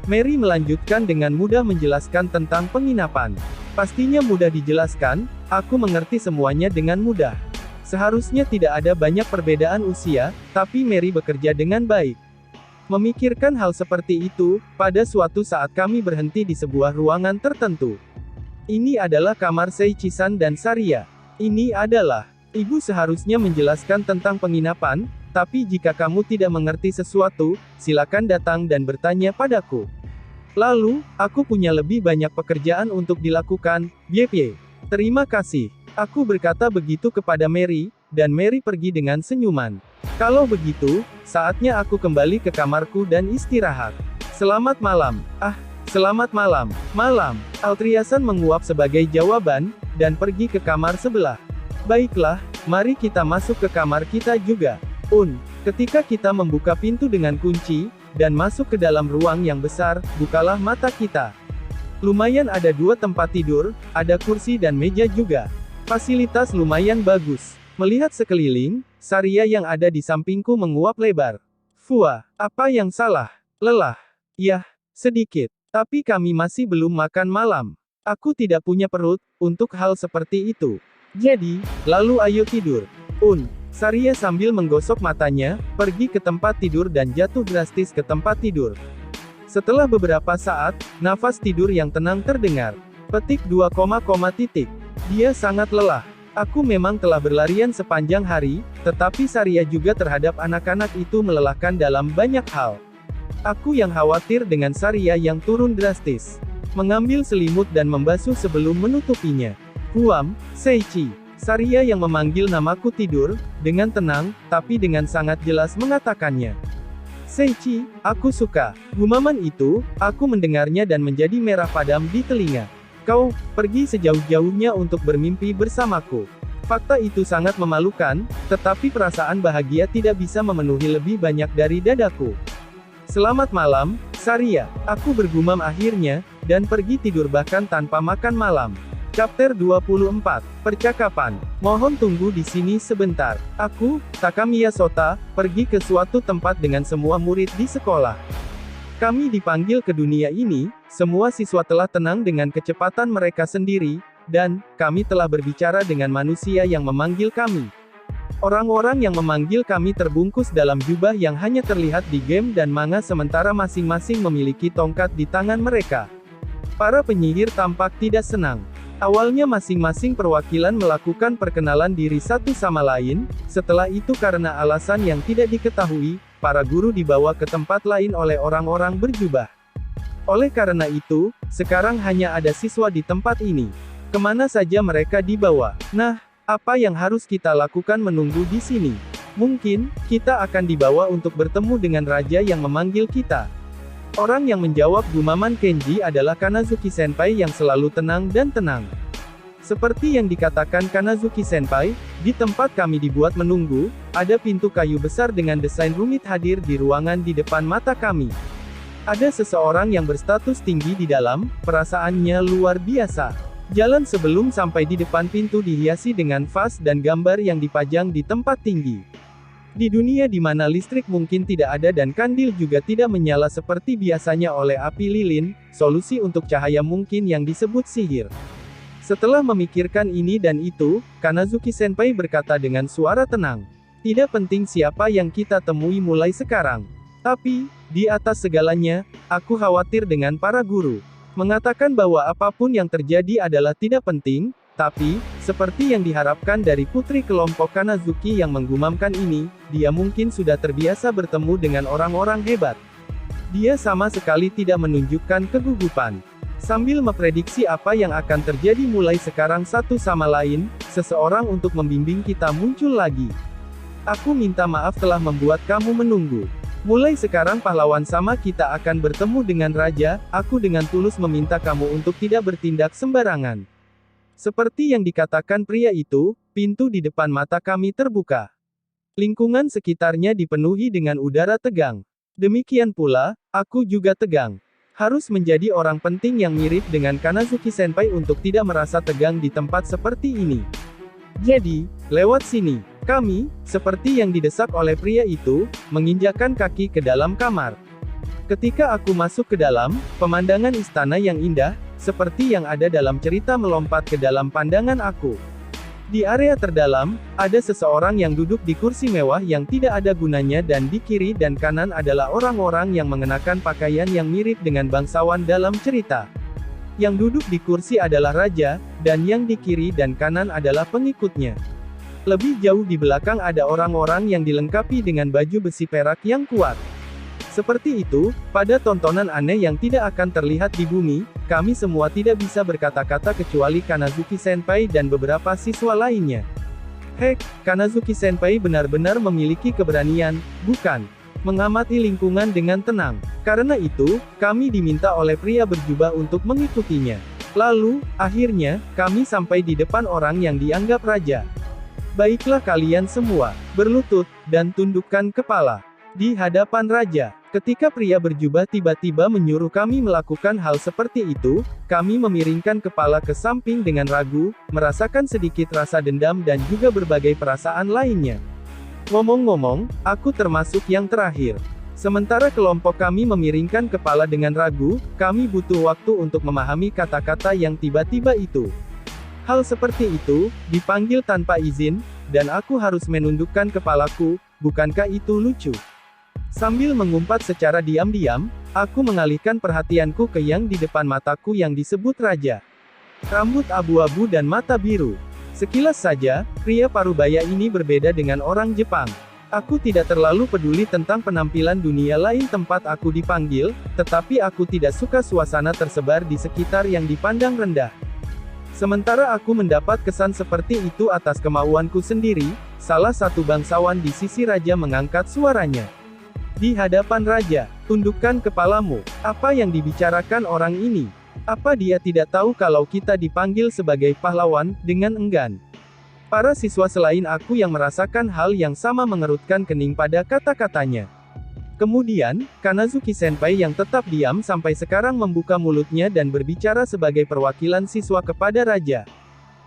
Mary melanjutkan dengan mudah menjelaskan tentang penginapan. Pastinya mudah dijelaskan, aku mengerti semuanya dengan mudah. Seharusnya tidak ada banyak perbedaan usia, tapi Mary bekerja dengan baik. Memikirkan hal seperti itu, pada suatu saat kami berhenti di sebuah ruangan tertentu. Ini adalah kamar Seichi-san dan Saria. Ini adalah... Ibu seharusnya menjelaskan tentang penginapan, tapi jika kamu tidak mengerti sesuatu, silakan datang dan bertanya padaku. Lalu, aku punya lebih banyak pekerjaan untuk dilakukan, Bye. Terima kasih. Aku berkata begitu kepada Mary, dan Mary pergi dengan senyuman. Kalau begitu, saatnya aku kembali ke kamarku dan istirahat. Selamat malam. Selamat malam. Malam. Altriasan menguap sebagai jawaban, dan pergi ke kamar sebelah. Baiklah, mari kita masuk ke kamar kita juga. Ketika kita membuka pintu dengan kunci, dan masuk ke dalam ruang yang besar, bukalah mata kita. Lumayan ada 2 tempat tidur, ada kursi dan meja juga. Fasilitas lumayan bagus. Melihat sekeliling, Saria yang ada di sampingku menguap lebar. Fua, apa yang salah? Lelah. Yah, sedikit. Tapi kami masih belum makan malam. Aku tidak punya perut, untuk hal seperti itu. Jadi, lalu ayo tidur. Saria sambil menggosok matanya, pergi ke tempat tidur dan jatuh drastis ke tempat tidur. Setelah beberapa saat, nafas tidur yang tenang terdengar. Petik 2, Dia sangat lelah. Aku memang telah berlarian sepanjang hari, tetapi Saria juga terhadap anak-anak itu melelahkan dalam banyak hal. Aku yang khawatir dengan Saria yang turun drastis. Mengambil selimut dan membasuh sebelum menutupinya. Seichi. Saria yang memanggil namaku tidur, dengan tenang, tapi dengan sangat jelas mengatakannya. Seichi, aku suka. Gumaman itu, aku mendengarnya dan menjadi merah padam di telinga. Kau pergi sejauh-jauhnya untuk bermimpi bersamaku. Fakta itu sangat memalukan, tetapi perasaan bahagia tidak bisa memenuhi lebih banyak dari dadaku. Selamat malam, Saria. Aku bergumam akhirnya, dan pergi tidur bahkan tanpa makan malam. Chapter 24. Percakapan. Mohon tunggu di sini sebentar. Aku, Takamiya Sota, pergi ke suatu tempat dengan semua murid di sekolah. Kami dipanggil ke dunia ini, semua siswa telah tenang dengan kecepatan mereka sendiri, dan kami telah berbicara dengan manusia yang memanggil kami. Orang-orang yang memanggil kami terbungkus dalam jubah yang hanya terlihat di game dan manga sementara masing-masing memiliki tongkat di tangan mereka. Para penyihir tampak tidak senang. Awalnya masing-masing perwakilan melakukan perkenalan diri satu sama lain, setelah itu karena alasan yang tidak diketahui, para guru dibawa ke tempat lain oleh orang-orang berjubah. Oleh karena itu, sekarang hanya ada siswa di tempat ini. Kemana saja mereka dibawa? Nah, apa yang harus kita lakukan menunggu di sini? Mungkin, kita akan dibawa untuk bertemu dengan raja yang memanggil kita. Orang yang menjawab gumaman Kenji adalah Kanazuki Senpai yang selalu tenang dan tenang. Seperti yang dikatakan Kanazuki Senpai, di tempat kami dibuat menunggu, ada pintu kayu besar dengan desain rumit hadir di ruangan di depan mata kami. Ada seseorang yang berstatus tinggi di dalam, perasaannya luar biasa. Jalan sebelum sampai di depan pintu dihiasi dengan vas dan gambar yang dipajang di tempat tinggi. Di dunia di mana listrik mungkin tidak ada dan kandil juga tidak menyala seperti biasanya oleh api lilin, solusi untuk cahaya mungkin yang disebut sihir. Setelah memikirkan ini dan itu, Kanazuki Senpai berkata dengan suara tenang. Tidak penting siapa yang kita temui mulai sekarang. Tapi, di atas segalanya, aku khawatir dengan para guru. Mengatakan bahwa apapun yang terjadi adalah tidak penting, tapi, seperti yang diharapkan dari putri kelompok Kanazuki yang menggumamkan ini, dia mungkin sudah terbiasa bertemu dengan orang-orang hebat. Dia sama sekali tidak menunjukkan kegugupan. Sambil memprediksi apa yang akan terjadi mulai sekarang satu sama lain, seseorang untuk membimbing kita muncul lagi. Aku minta maaf telah membuat kamu menunggu. Mulai sekarang pahlawan sama kita akan bertemu dengan raja, aku dengan tulus meminta kamu untuk tidak bertindak sembarangan. Seperti yang dikatakan pria itu, pintu di depan mata kami terbuka. Lingkungan sekitarnya dipenuhi dengan udara tegang. Demikian pula, aku juga tegang. Harus menjadi orang penting yang mirip dengan Kanazuki Senpai untuk tidak merasa tegang di tempat seperti ini. Jadi, lewat sini. Kami, seperti yang didesak oleh pria itu, menginjakkan kaki ke dalam kamar. Ketika aku masuk ke dalam, pemandangan istana yang indah, seperti yang ada dalam cerita melompat ke dalam pandangan aku. Di area terdalam, ada seseorang yang duduk di kursi mewah yang tidak ada gunanya dan di kiri dan kanan adalah orang-orang yang mengenakan pakaian yang mirip dengan bangsawan dalam cerita. Yang duduk di kursi adalah raja, dan yang di kiri dan kanan adalah pengikutnya. Lebih jauh di belakang ada orang-orang yang dilengkapi dengan baju besi perak yang kuat. Seperti itu, pada tontonan aneh yang tidak akan terlihat di bumi, kami semua tidak bisa berkata-kata kecuali Kanazuki Senpai dan beberapa siswa lainnya. Hek, Kanazuki Senpai benar-benar memiliki keberanian, bukan? Mengamati lingkungan dengan tenang. Karena itu, kami diminta oleh pria berjubah untuk mengikutinya. Lalu, akhirnya, kami sampai di depan orang yang dianggap raja. Baiklah kalian semua, berlutut, dan tundukkan kepala. Di hadapan raja, ketika pria berjubah tiba-tiba menyuruh kami melakukan hal seperti itu, kami memiringkan kepala ke samping dengan ragu, merasakan sedikit rasa dendam dan juga berbagai perasaan lainnya. Ngomong-ngomong, aku termasuk yang terakhir. Sementara kelompok kami memiringkan kepala dengan ragu, kami butuh waktu untuk memahami kata-kata yang tiba-tiba itu. Hal seperti itu, dipanggil tanpa izin, dan aku harus menundukkan kepalaku, bukankah itu lucu? Sambil mengumpat secara diam-diam, aku mengalihkan perhatianku ke yang di depan mataku yang disebut raja. Rambut abu-abu dan mata biru. Sekilas saja, pria parubaya ini berbeda dengan orang Jepang. Aku tidak terlalu peduli tentang penampilan dunia lain tempat aku dipanggil, tetapi aku tidak suka suasana tersebar di sekitar yang dipandang rendah. Sementara aku mendapat kesan seperti itu atas kemauanku sendiri, salah satu bangsawan di sisi raja mengangkat suaranya. Di hadapan raja, tundukkan kepalamu. Apa yang dibicarakan orang ini? Apa dia tidak tahu kalau kita dipanggil sebagai pahlawan, dengan enggan? Para siswa selain aku yang merasakan hal yang sama mengerutkan kening pada kata-katanya. Kemudian, Kanazuki Senpai yang tetap diam sampai sekarang membuka mulutnya dan berbicara sebagai perwakilan siswa kepada raja.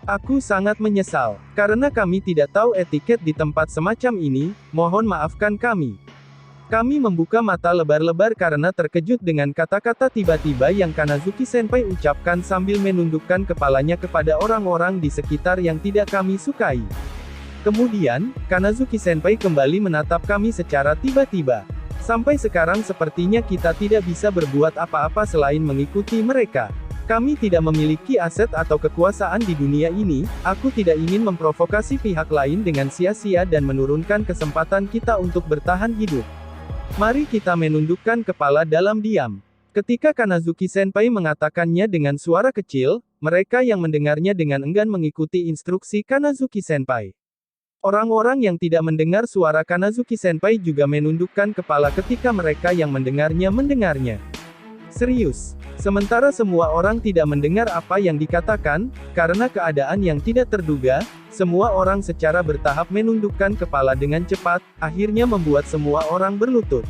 Aku sangat menyesal, karena kami tidak tahu etiket di tempat semacam ini, mohon maafkan kami. Kami membuka mata lebar-lebar karena terkejut dengan kata-kata tiba-tiba yang Kanazuki Senpai ucapkan sambil menundukkan kepalanya kepada orang-orang di sekitar yang tidak kami sukai. Kemudian, Kanazuki Senpai kembali menatap kami secara tiba-tiba. Sampai sekarang sepertinya kita tidak bisa berbuat apa-apa selain mengikuti mereka. Kami tidak memiliki aset atau kekuasaan di dunia ini, aku tidak ingin memprovokasi pihak lain dengan sia-sia dan menurunkan kesempatan kita untuk bertahan hidup. Mari kita menundukkan kepala dalam diam. Ketika Kanazuki Senpai mengatakannya dengan suara kecil, mereka yang mendengarnya dengan enggan mengikuti instruksi Kanazuki Senpai. Orang-orang yang tidak mendengar suara Kanazuki Senpai juga menundukkan kepala ketika mereka yang mendengarnya. Serius. Sementara semua orang tidak mendengar apa yang dikatakan, karena keadaan yang tidak terduga, semua orang secara bertahap menundukkan kepala dengan cepat, akhirnya membuat semua orang berlutut.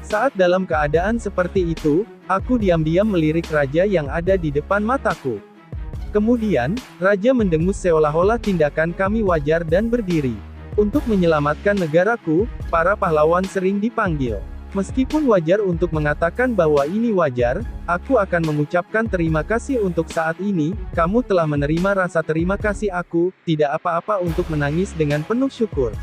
Saat dalam keadaan seperti itu, aku diam-diam melirik raja yang ada di depan mataku. Kemudian, raja mendengus seolah-olah tindakan kami wajar dan berdiri. Untuk menyelamatkan negaraku, para pahlawan sering dipanggil. Meskipun wajar untuk mengatakan bahwa ini wajar, aku akan mengucapkan terima kasih untuk saat ini, kamu telah menerima rasa terima kasih aku, tidak apa-apa untuk menangis dengan penuh syukur.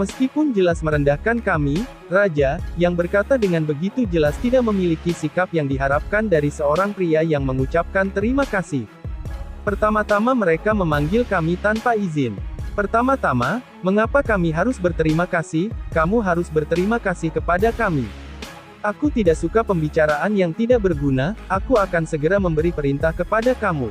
Meskipun jelas merendahkan kami, raja, yang berkata dengan begitu jelas tidak memiliki sikap yang diharapkan dari seorang pria yang mengucapkan terima kasih. Pertama-tama mereka memanggil kami tanpa izin. Pertama-tama, mengapa kami harus berterima kasih? Kamu harus berterima kasih kepada kami. Aku tidak suka pembicaraan yang tidak berguna, aku akan segera memberi perintah kepada kamu.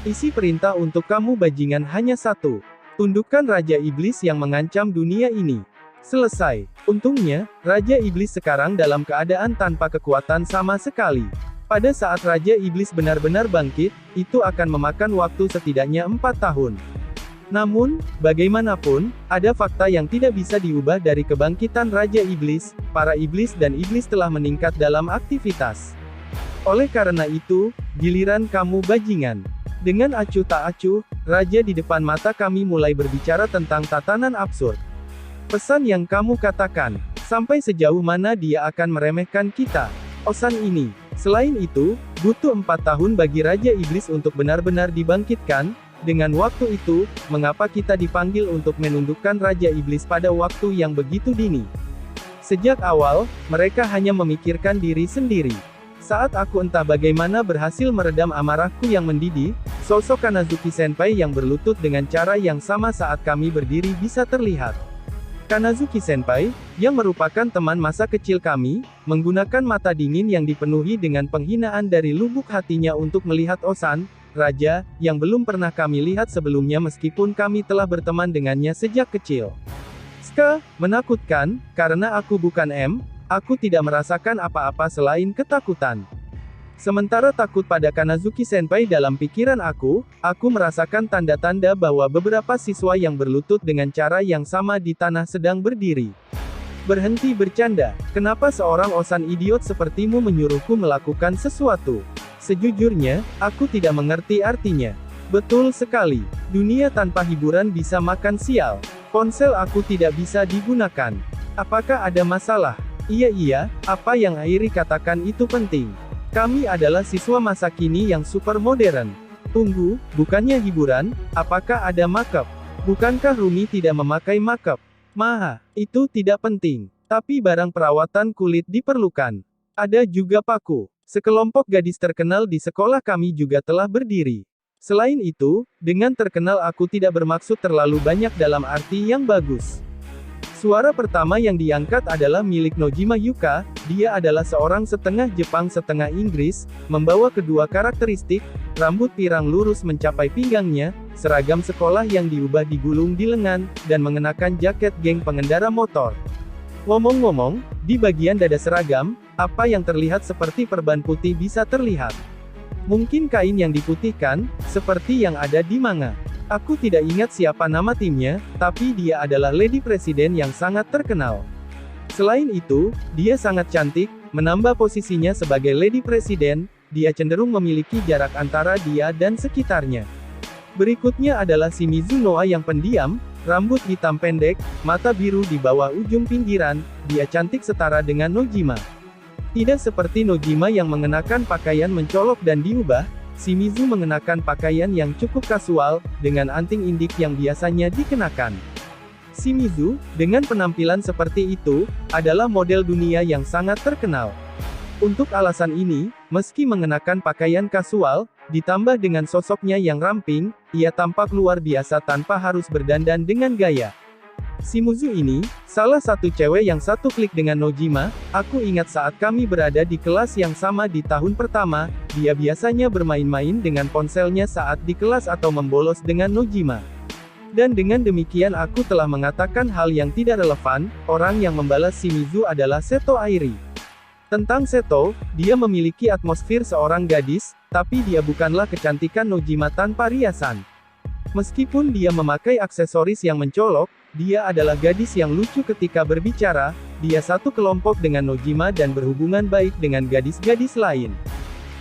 Isi perintah untuk kamu bajingan hanya satu. Tundukkan Raja Iblis yang mengancam dunia ini. Selesai. Untungnya, Raja Iblis sekarang dalam keadaan tanpa kekuatan sama sekali. Pada saat Raja Iblis benar-benar bangkit, itu akan memakan waktu setidaknya 4 tahun. Namun, bagaimanapun, ada fakta yang tidak bisa diubah dari kebangkitan Raja Iblis, para iblis dan iblis telah meningkat dalam aktivitas. Oleh karena itu, giliran kamu bajingan. Dengan acuh tak acuh, Raja di depan mata kami mulai berbicara tentang tatanan absurd. Pesan yang kamu katakan, sampai sejauh mana dia akan meremehkan kita. Osan ini. Selain itu, butuh 4 tahun bagi Raja Iblis untuk benar-benar dibangkitkan. Dengan waktu itu, mengapa kita dipanggil untuk menundukkan Raja Iblis pada waktu yang begitu dini? Sejak awal, mereka hanya memikirkan diri sendiri. Saat aku entah bagaimana berhasil meredam amarahku yang mendidih, sosok Kanazuki Senpai yang berlutut dengan cara yang sama saat kami berdiri bisa terlihat. Kanazuki Senpai, yang merupakan teman masa kecil kami, menggunakan mata dingin yang dipenuhi dengan penghinaan dari lubuk hatinya untuk melihat Osan, raja, yang belum pernah kami lihat sebelumnya meskipun kami telah berteman dengannya sejak kecil. Menakutkan, karena aku bukan aku tidak merasakan apa-apa selain ketakutan. Sementara takut pada Kanazuki Senpai dalam pikiran aku merasakan tanda-tanda bahwa beberapa siswa yang berlutut dengan cara yang sama di tanah sedang berdiri. Berhenti bercanda, kenapa seorang Osan idiot sepertimu menyuruhku melakukan sesuatu? Sejujurnya, aku tidak mengerti artinya. Betul sekali, dunia tanpa hiburan bisa makan sial. Ponsel aku tidak bisa digunakan. Apakah ada masalah? Iya, apa yang Airi katakan itu penting. Kami adalah siswa masa kini yang super modern. Tunggu, bukannya hiburan, apakah ada makeup? Bukankah Rumi tidak memakai makeup? Itu tidak penting. Tapi barang perawatan kulit diperlukan. Ada juga paku. Sekelompok gadis terkenal di sekolah kami juga telah berdiri. Selain itu, dengan terkenal aku tidak bermaksud terlalu banyak dalam arti yang bagus. Suara pertama yang diangkat adalah milik Nojima Yuka, dia adalah seorang setengah Jepang setengah Inggris, membawa kedua karakteristik, rambut pirang lurus mencapai pinggangnya, seragam sekolah yang diubah digulung di lengan, dan mengenakan jaket geng pengendara motor. Ngomong-ngomong, di bagian dada seragam, apa yang terlihat seperti perban putih bisa terlihat. Mungkin kain yang diputihkan, seperti yang ada di manga. Aku tidak ingat siapa nama timnya, tapi dia adalah Lady Presiden yang sangat terkenal. Selain itu, dia sangat cantik, menambah posisinya sebagai Lady Presiden, dia cenderung memiliki jarak antara dia dan sekitarnya. Berikutnya adalah Shimizu Noa yang pendiam, rambut hitam pendek, mata biru di bawah ujung pinggiran, dia cantik setara dengan Nojima. Tidak seperti Nojima yang mengenakan pakaian mencolok dan diubah, Shimizu mengenakan pakaian yang cukup kasual, dengan anting indik yang biasanya dikenakan. Shimizu, dengan penampilan seperti itu, adalah model dunia yang sangat terkenal. Untuk alasan ini, meski mengenakan pakaian kasual, ditambah dengan sosoknya yang ramping, ia tampak luar biasa tanpa harus berdandan dengan gaya. Shimizu ini, salah satu cewek yang satu klik dengan Nojima, aku ingat saat kami berada di kelas yang sama di tahun pertama, dia biasanya bermain-main dengan ponselnya saat di kelas atau membolos dengan Nojima. Dan dengan demikian aku telah mengatakan hal yang tidak relevan, orang yang membalas Shimizu adalah Seto Airi. Tentang Seto, dia memiliki atmosfer seorang gadis, tapi dia bukanlah kecantikan Nojima tanpa riasan. Meskipun dia memakai aksesoris yang mencolok, dia adalah gadis yang lucu ketika berbicara, dia satu kelompok dengan Nojima dan berhubungan baik dengan gadis-gadis lain.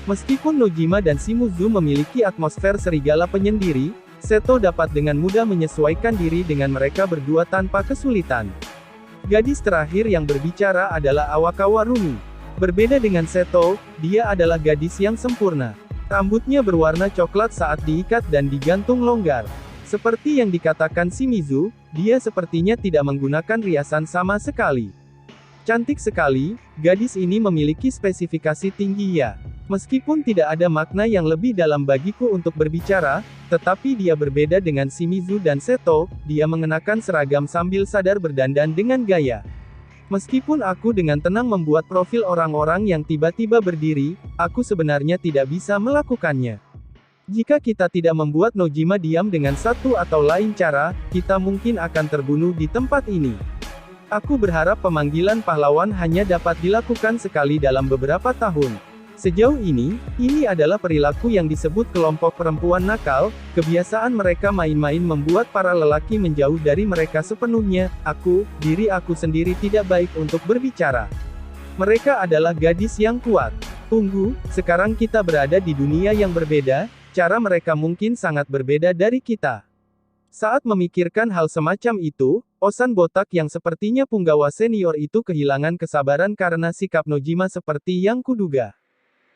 Meskipun Nojima dan Shimizu memiliki atmosfer serigala penyendiri, Seto dapat dengan mudah menyesuaikan diri dengan mereka berdua tanpa kesulitan. Gadis terakhir yang berbicara adalah Awakawa Rumi. Berbeda dengan Seto, dia adalah gadis yang sempurna. Rambutnya berwarna coklat saat diikat dan digantung longgar. Seperti yang dikatakan Shimizu, dia sepertinya tidak menggunakan riasan sama sekali. Cantik sekali, gadis ini memiliki spesifikasi tinggi ya. Meskipun tidak ada makna yang lebih dalam bagiku untuk berbicara, tetapi dia berbeda dengan Shimizu dan Seto, dia mengenakan seragam sambil sadar berdandan dengan gaya. Meskipun aku dengan tenang membuat profil orang-orang yang tiba-tiba berdiri, aku sebenarnya tidak bisa melakukannya. Jika kita tidak membuat Nojima diam dengan satu atau lain cara, kita mungkin akan terbunuh di tempat ini. Aku berharap pemanggilan pahlawan hanya dapat dilakukan sekali dalam beberapa tahun. Sejauh ini adalah perilaku yang disebut kelompok perempuan nakal, kebiasaan mereka main-main membuat para lelaki menjauh dari mereka sepenuhnya, diri aku sendiri tidak baik untuk berbicara. Mereka adalah gadis yang kuat. Tunggu, sekarang kita berada di dunia yang berbeda, cara mereka mungkin sangat berbeda dari kita. Saat memikirkan hal semacam itu, Osan botak yang sepertinya punggawa senior itu kehilangan kesabaran karena sikap Nojima seperti yang kuduga.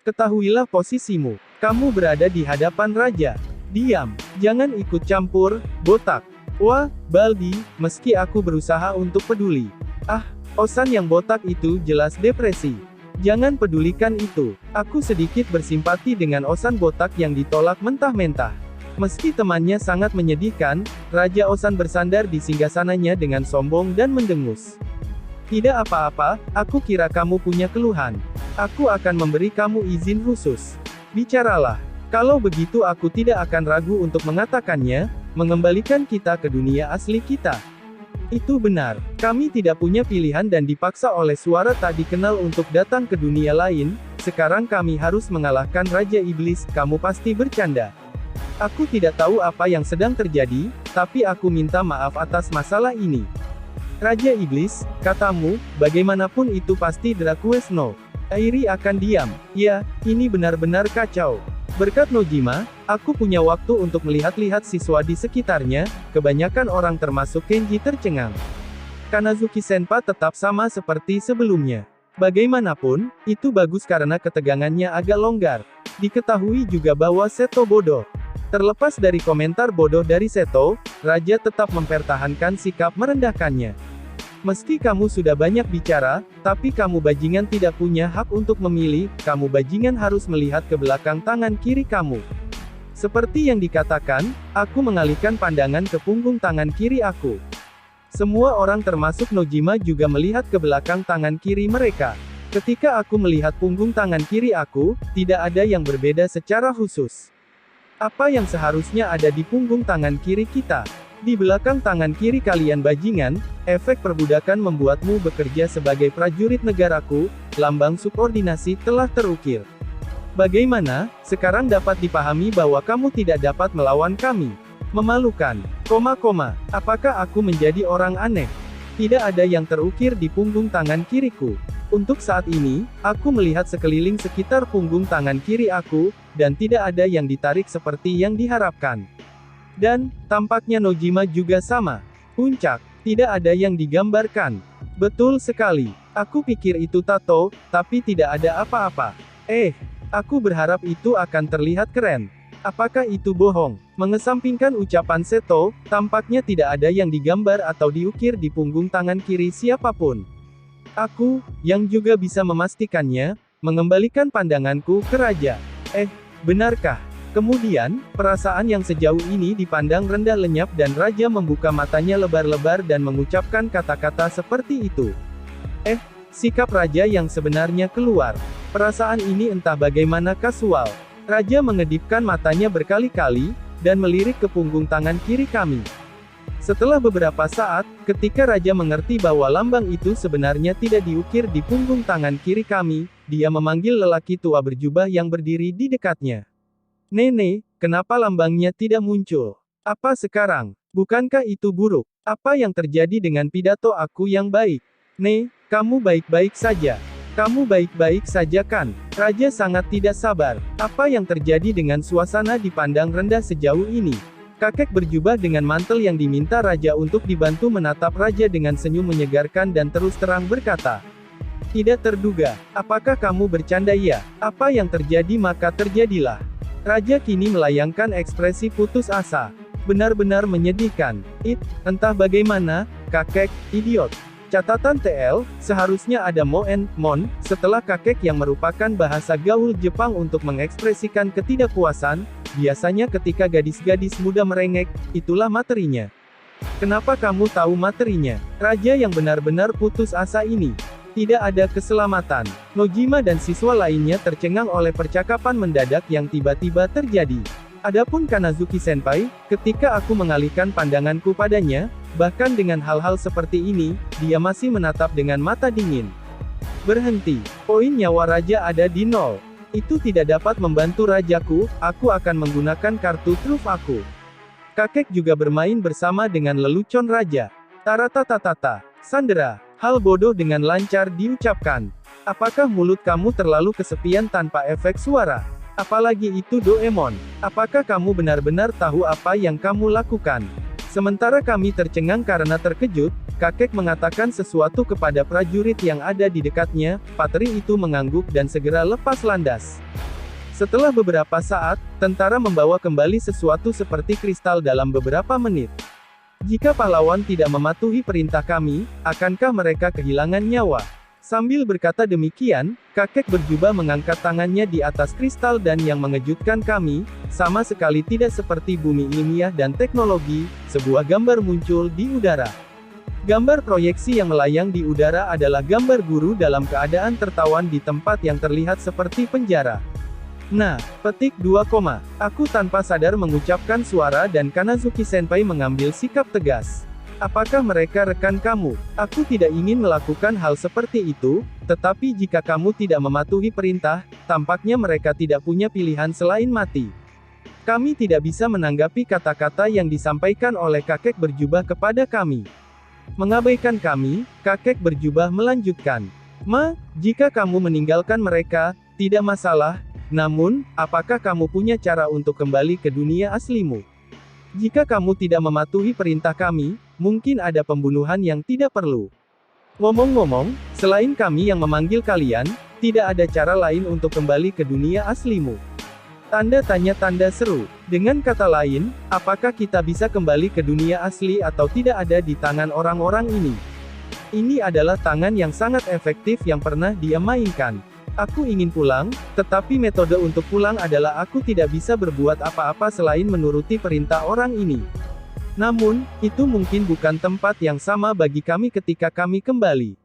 Ketahuilah posisimu. Kamu berada di hadapan raja. Diam. Jangan ikut campur, botak. Wah, Baldi, meski aku berusaha untuk peduli. Osan yang botak itu jelas depresi. Jangan pedulikan itu. Aku sedikit bersimpati dengan Osan botak yang ditolak mentah-mentah. Meski temannya sangat menyedihkan, Raja Osan bersandar di singgasananya dengan sombong dan mendengus. Tidak apa-apa, aku kira kamu punya keluhan. Aku akan memberi kamu izin khusus. Bicaralah. Kalau begitu aku tidak akan ragu untuk mengatakannya, mengembalikan kita ke dunia asli kita. Itu benar. Kami tidak punya pilihan dan dipaksa oleh suara tak dikenal untuk datang ke dunia lain, sekarang kami harus mengalahkan Raja Iblis, kamu pasti bercanda. Aku tidak tahu apa yang sedang terjadi, tapi aku minta maaf atas masalah ini. Raja Iblis, katamu, bagaimanapun itu pasti Dracuesno. Airi akan diam. Ya, ini benar-benar kacau. Berkat Nojima, aku punya waktu untuk melihat-lihat siswa di sekitarnya, kebanyakan orang termasuk Kenji tercengang. Kanazuki Senpa tetap sama seperti sebelumnya. Bagaimanapun, itu bagus karena ketegangannya agak longgar. Diketahui juga bahwa Seto bodoh. Terlepas dari komentar bodoh dari Seto, Raja tetap mempertahankan sikap merendahkannya. Meski kamu sudah banyak bicara, tapi kamu bajingan tidak punya hak untuk memilih, kamu bajingan harus melihat ke belakang tangan kiri kamu. Seperti yang dikatakan, aku mengalihkan pandangan ke punggung tangan kiri aku. Semua orang termasuk Nojima juga melihat ke belakang tangan kiri mereka. Ketika aku melihat punggung tangan kiri aku, tidak ada yang berbeda secara khusus. Apa yang seharusnya ada di punggung tangan kiri kita? Di belakang tangan kiri kalian bajingan, efek perbudakan membuatmu bekerja sebagai prajurit negaraku, lambang subordinasi telah terukir. Bagaimana, sekarang dapat dipahami bahwa kamu tidak dapat melawan kami. Memalukan, apakah aku menjadi orang aneh? Tidak ada yang terukir di punggung tangan kiriku. Untuk saat ini, aku melihat sekeliling sekitar punggung tangan kiri aku, dan tidak ada yang ditarik seperti yang diharapkan. Dan, tampaknya Nojima juga sama. Puncak, tidak ada yang digambarkan. Betul sekali. Aku pikir itu tato, tapi tidak ada apa-apa. Aku berharap itu akan terlihat keren. Apakah itu bohong? Mengesampingkan ucapan Seto, tampaknya tidak ada yang digambar atau diukir di punggung tangan kiri siapapun. Aku, yang juga bisa memastikannya, mengembalikan pandanganku ke raja. Benarkah? Kemudian, perasaan yang sejauh ini dipandang rendah lenyap dan raja membuka matanya lebar-lebar dan mengucapkan kata-kata seperti itu. Sikap raja yang sebenarnya keluar. Perasaan ini entah bagaimana kasual. Raja mengedipkan matanya berkali-kali, dan melirik ke punggung tangan kiri kami. Setelah beberapa saat, ketika raja mengerti bahwa lambang itu sebenarnya tidak diukir di punggung tangan kiri kami, dia memanggil lelaki tua berjubah yang berdiri di dekatnya. Nenek, kenapa lambangnya tidak muncul? Apa sekarang? Bukankah itu buruk? Apa yang terjadi dengan pidato aku yang baik? Kamu baik-baik saja. Kamu baik-baik saja kan? Raja sangat tidak sabar. Apa yang terjadi dengan suasana dipandang rendah sejauh ini? Kakek berjubah dengan mantel yang diminta raja untuk dibantu menatap raja dengan senyum menyegarkan dan terus terang berkata. Tidak terduga. Apakah kamu bercanda ya? Apa yang terjadi maka terjadilah. Raja kini melayangkan ekspresi putus asa. Benar-benar menyedihkan. Entah bagaimana, kakek, idiot. Catatan TL, seharusnya ada mon, setelah kakek yang merupakan bahasa gaul Jepang untuk mengekspresikan ketidakpuasan, biasanya ketika gadis-gadis muda merengek, itulah materinya. Kenapa kamu tahu materinya? Raja yang benar-benar putus asa ini. Tidak ada keselamatan. Nojima dan siswa lainnya tercengang oleh percakapan mendadak yang tiba-tiba terjadi. Adapun Kanazuki Senpai, ketika aku mengalihkan pandanganku padanya, bahkan dengan hal-hal seperti ini, dia masih menatap dengan mata dingin. Berhenti. Poin nyawa raja ada di 0. Itu tidak dapat membantu rajaku, aku akan menggunakan kartu truf aku. Kakek juga bermain bersama dengan lelucon raja. Taratatata. Sandera. Hal bodoh dengan lancar diucapkan. Apakah mulut kamu terlalu kesepian tanpa efek suara? Apalagi itu Doemon. Apakah kamu benar-benar tahu apa yang kamu lakukan? Sementara kami tercengang karena terkejut, kakek mengatakan sesuatu kepada prajurit yang ada di dekatnya, patri itu mengangguk dan segera lepas landas. Setelah beberapa saat, tentara membawa kembali sesuatu seperti kristal dalam beberapa menit. Jika pahlawan tidak mematuhi perintah kami, akankah mereka kehilangan nyawa? Sambil berkata demikian, kakek berjubah mengangkat tangannya di atas kristal dan yang mengejutkan kami, sama sekali tidak seperti bumi ilmiah dan teknologi, sebuah gambar muncul di udara. Gambar proyeksi yang melayang di udara adalah gambar guru dalam keadaan tertawan di tempat yang terlihat seperti penjara. Nah, petik 2, aku tanpa sadar mengucapkan suara dan Kanazuki Senpai mengambil sikap tegas. Apakah mereka rekan kamu? Aku tidak ingin melakukan hal seperti itu, tetapi jika kamu tidak mematuhi perintah, tampaknya mereka tidak punya pilihan selain mati. Kami tidak bisa menanggapi kata-kata yang disampaikan oleh kakek berjubah kepada kami. Mengabaikan kami, kakek berjubah melanjutkan. Jika kamu meninggalkan mereka, tidak masalah. Namun, apakah kamu punya cara untuk kembali ke dunia aslimu? Jika kamu tidak mematuhi perintah kami, mungkin ada pembunuhan yang tidak perlu. Ngomong-ngomong, selain kami yang memanggil kalian, tidak ada cara lain untuk kembali ke dunia aslimu. Tanda tanya tanda seru. Dengan kata lain, apakah kita bisa kembali ke dunia asli atau tidak ada di tangan orang-orang ini? Ini adalah tangan yang sangat efektif yang pernah dia mainkan. Aku ingin pulang, tetapi metode untuk pulang adalah aku tidak bisa berbuat apa-apa selain menuruti perintah orang ini. Namun, itu mungkin bukan tempat yang sama bagi kami ketika kami kembali.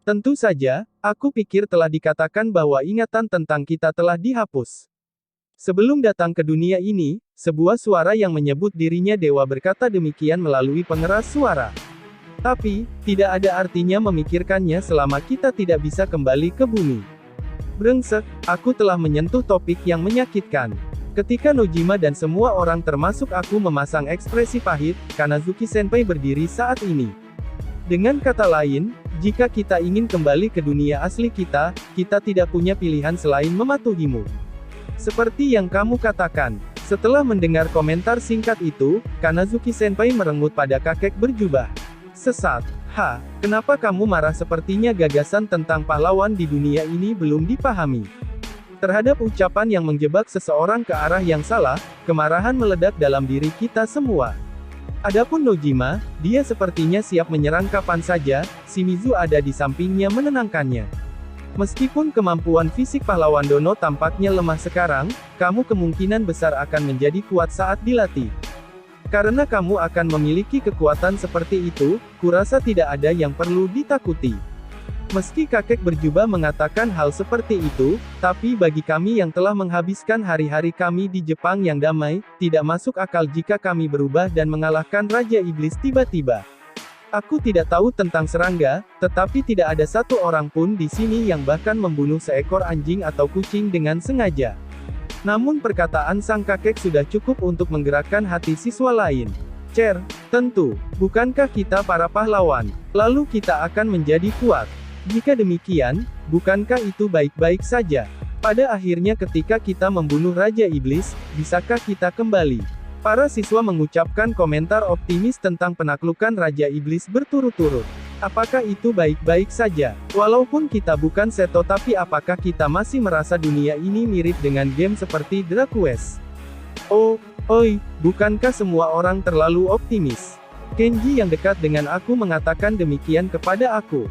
Tentu saja, aku pikir telah dikatakan bahwa ingatan tentang kita telah dihapus. Sebelum datang ke dunia ini, sebuah suara yang menyebut dirinya dewa berkata demikian melalui pengeras suara. Tapi, tidak ada artinya memikirkannya selama kita tidak bisa kembali ke bumi. Brengsek, aku telah menyentuh topik yang menyakitkan. Ketika Nojima dan semua orang termasuk aku memasang ekspresi pahit, Kanazuki Senpai berdiri saat ini. Dengan kata lain, jika kita ingin kembali ke dunia asli kita tidak punya pilihan selain mematuhimu. Seperti yang kamu katakan. Setelah mendengar komentar singkat itu, Kanazuki Senpai merengut pada kakek berjubah. Sesat. Kenapa kamu marah? Sepertinya gagasan tentang pahlawan di dunia ini belum dipahami. Terhadap ucapan yang menjebak seseorang ke arah yang salah, kemarahan meledak dalam diri kita semua. Adapun Nojima, dia sepertinya siap menyerang kapan saja, Shimizu ada di sampingnya menenangkannya. Meskipun kemampuan fisik pahlawan Dono tampaknya lemah sekarang, kamu kemungkinan besar akan menjadi kuat saat dilatih. Karena kamu akan memiliki kekuatan seperti itu, kurasa tidak ada yang perlu ditakuti. Meski kakek berjubah mengatakan hal seperti itu, tapi bagi kami yang telah menghabiskan hari-hari kami di Jepang yang damai, tidak masuk akal jika kami berubah dan mengalahkan Raja Iblis tiba-tiba. Aku tidak tahu tentang serangga, tetapi tidak ada satu orang pun di sini yang bahkan membunuh seekor anjing atau kucing dengan sengaja. Namun perkataan sang kakek sudah cukup untuk menggerakkan hati siswa lain. Tentu, bukankah kita para pahlawan? Lalu kita akan menjadi kuat. Jika demikian, bukankah itu baik-baik saja? Pada akhirnya ketika kita membunuh Raja Iblis, bisakah kita kembali? Para siswa mengucapkan komentar optimis tentang penaklukan Raja Iblis berturut-turut. Apakah itu baik-baik saja? Walaupun kita bukan Seto, tapi apakah kita masih merasa dunia ini mirip dengan game seperti Draquest? Bukankah semua orang terlalu optimis? Kenji yang dekat dengan aku mengatakan demikian kepada aku.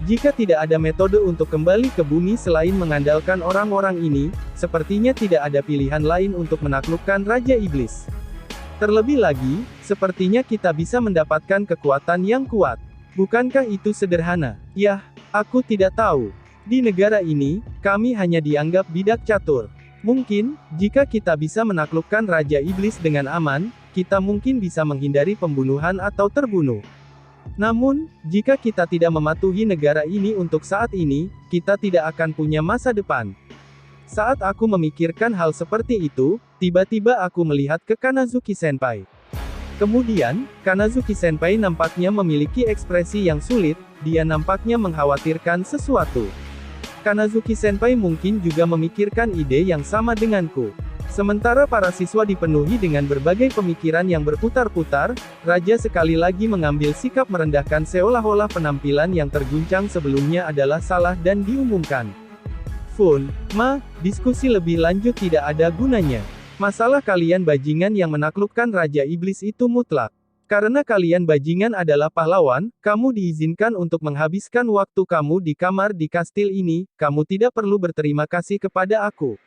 Jika tidak ada metode untuk kembali ke bumi selain mengandalkan orang-orang ini, sepertinya tidak ada pilihan lain untuk menaklukkan Raja Iblis. Terlebih lagi, sepertinya kita bisa mendapatkan kekuatan yang kuat. Bukankah itu sederhana? Aku tidak tahu. Di negara ini, kami hanya dianggap bidak catur. Mungkin, jika kita bisa menaklukkan Raja Iblis dengan aman, kita mungkin bisa menghindari pembunuhan atau terbunuh. Namun, jika kita tidak mematuhi negara ini untuk saat ini, kita tidak akan punya masa depan. Saat aku memikirkan hal seperti itu, tiba-tiba aku melihat ke Kanazuki Senpai. Kemudian, Kanazuki Senpai nampaknya memiliki ekspresi yang sulit, dia nampaknya mengkhawatirkan sesuatu. Kanazuki Senpai mungkin juga memikirkan ide yang sama denganku. Sementara para siswa dipenuhi dengan berbagai pemikiran yang berputar-putar, Raja sekali lagi mengambil sikap merendahkan seolah-olah penampilan yang terguncang sebelumnya adalah salah dan diumumkan. Diskusi lebih lanjut tidak ada gunanya. Masalah kalian bajingan yang menaklukkan Raja Iblis itu mutlak. Karena kalian bajingan adalah pahlawan, kamu diizinkan untuk menghabiskan waktu kamu di kamar di kastil ini, kamu tidak perlu berterima kasih kepada aku.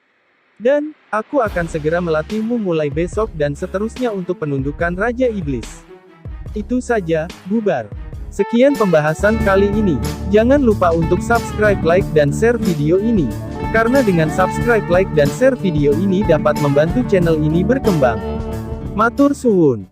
Dan, aku akan segera melatihmu mulai besok dan seterusnya untuk penundukan Raja Iblis. Itu saja, bubar. Sekian pembahasan kali ini. Jangan lupa untuk subscribe, like, dan share video ini. Karena dengan subscribe, like, dan share video ini dapat membantu channel ini berkembang. Matur suwun.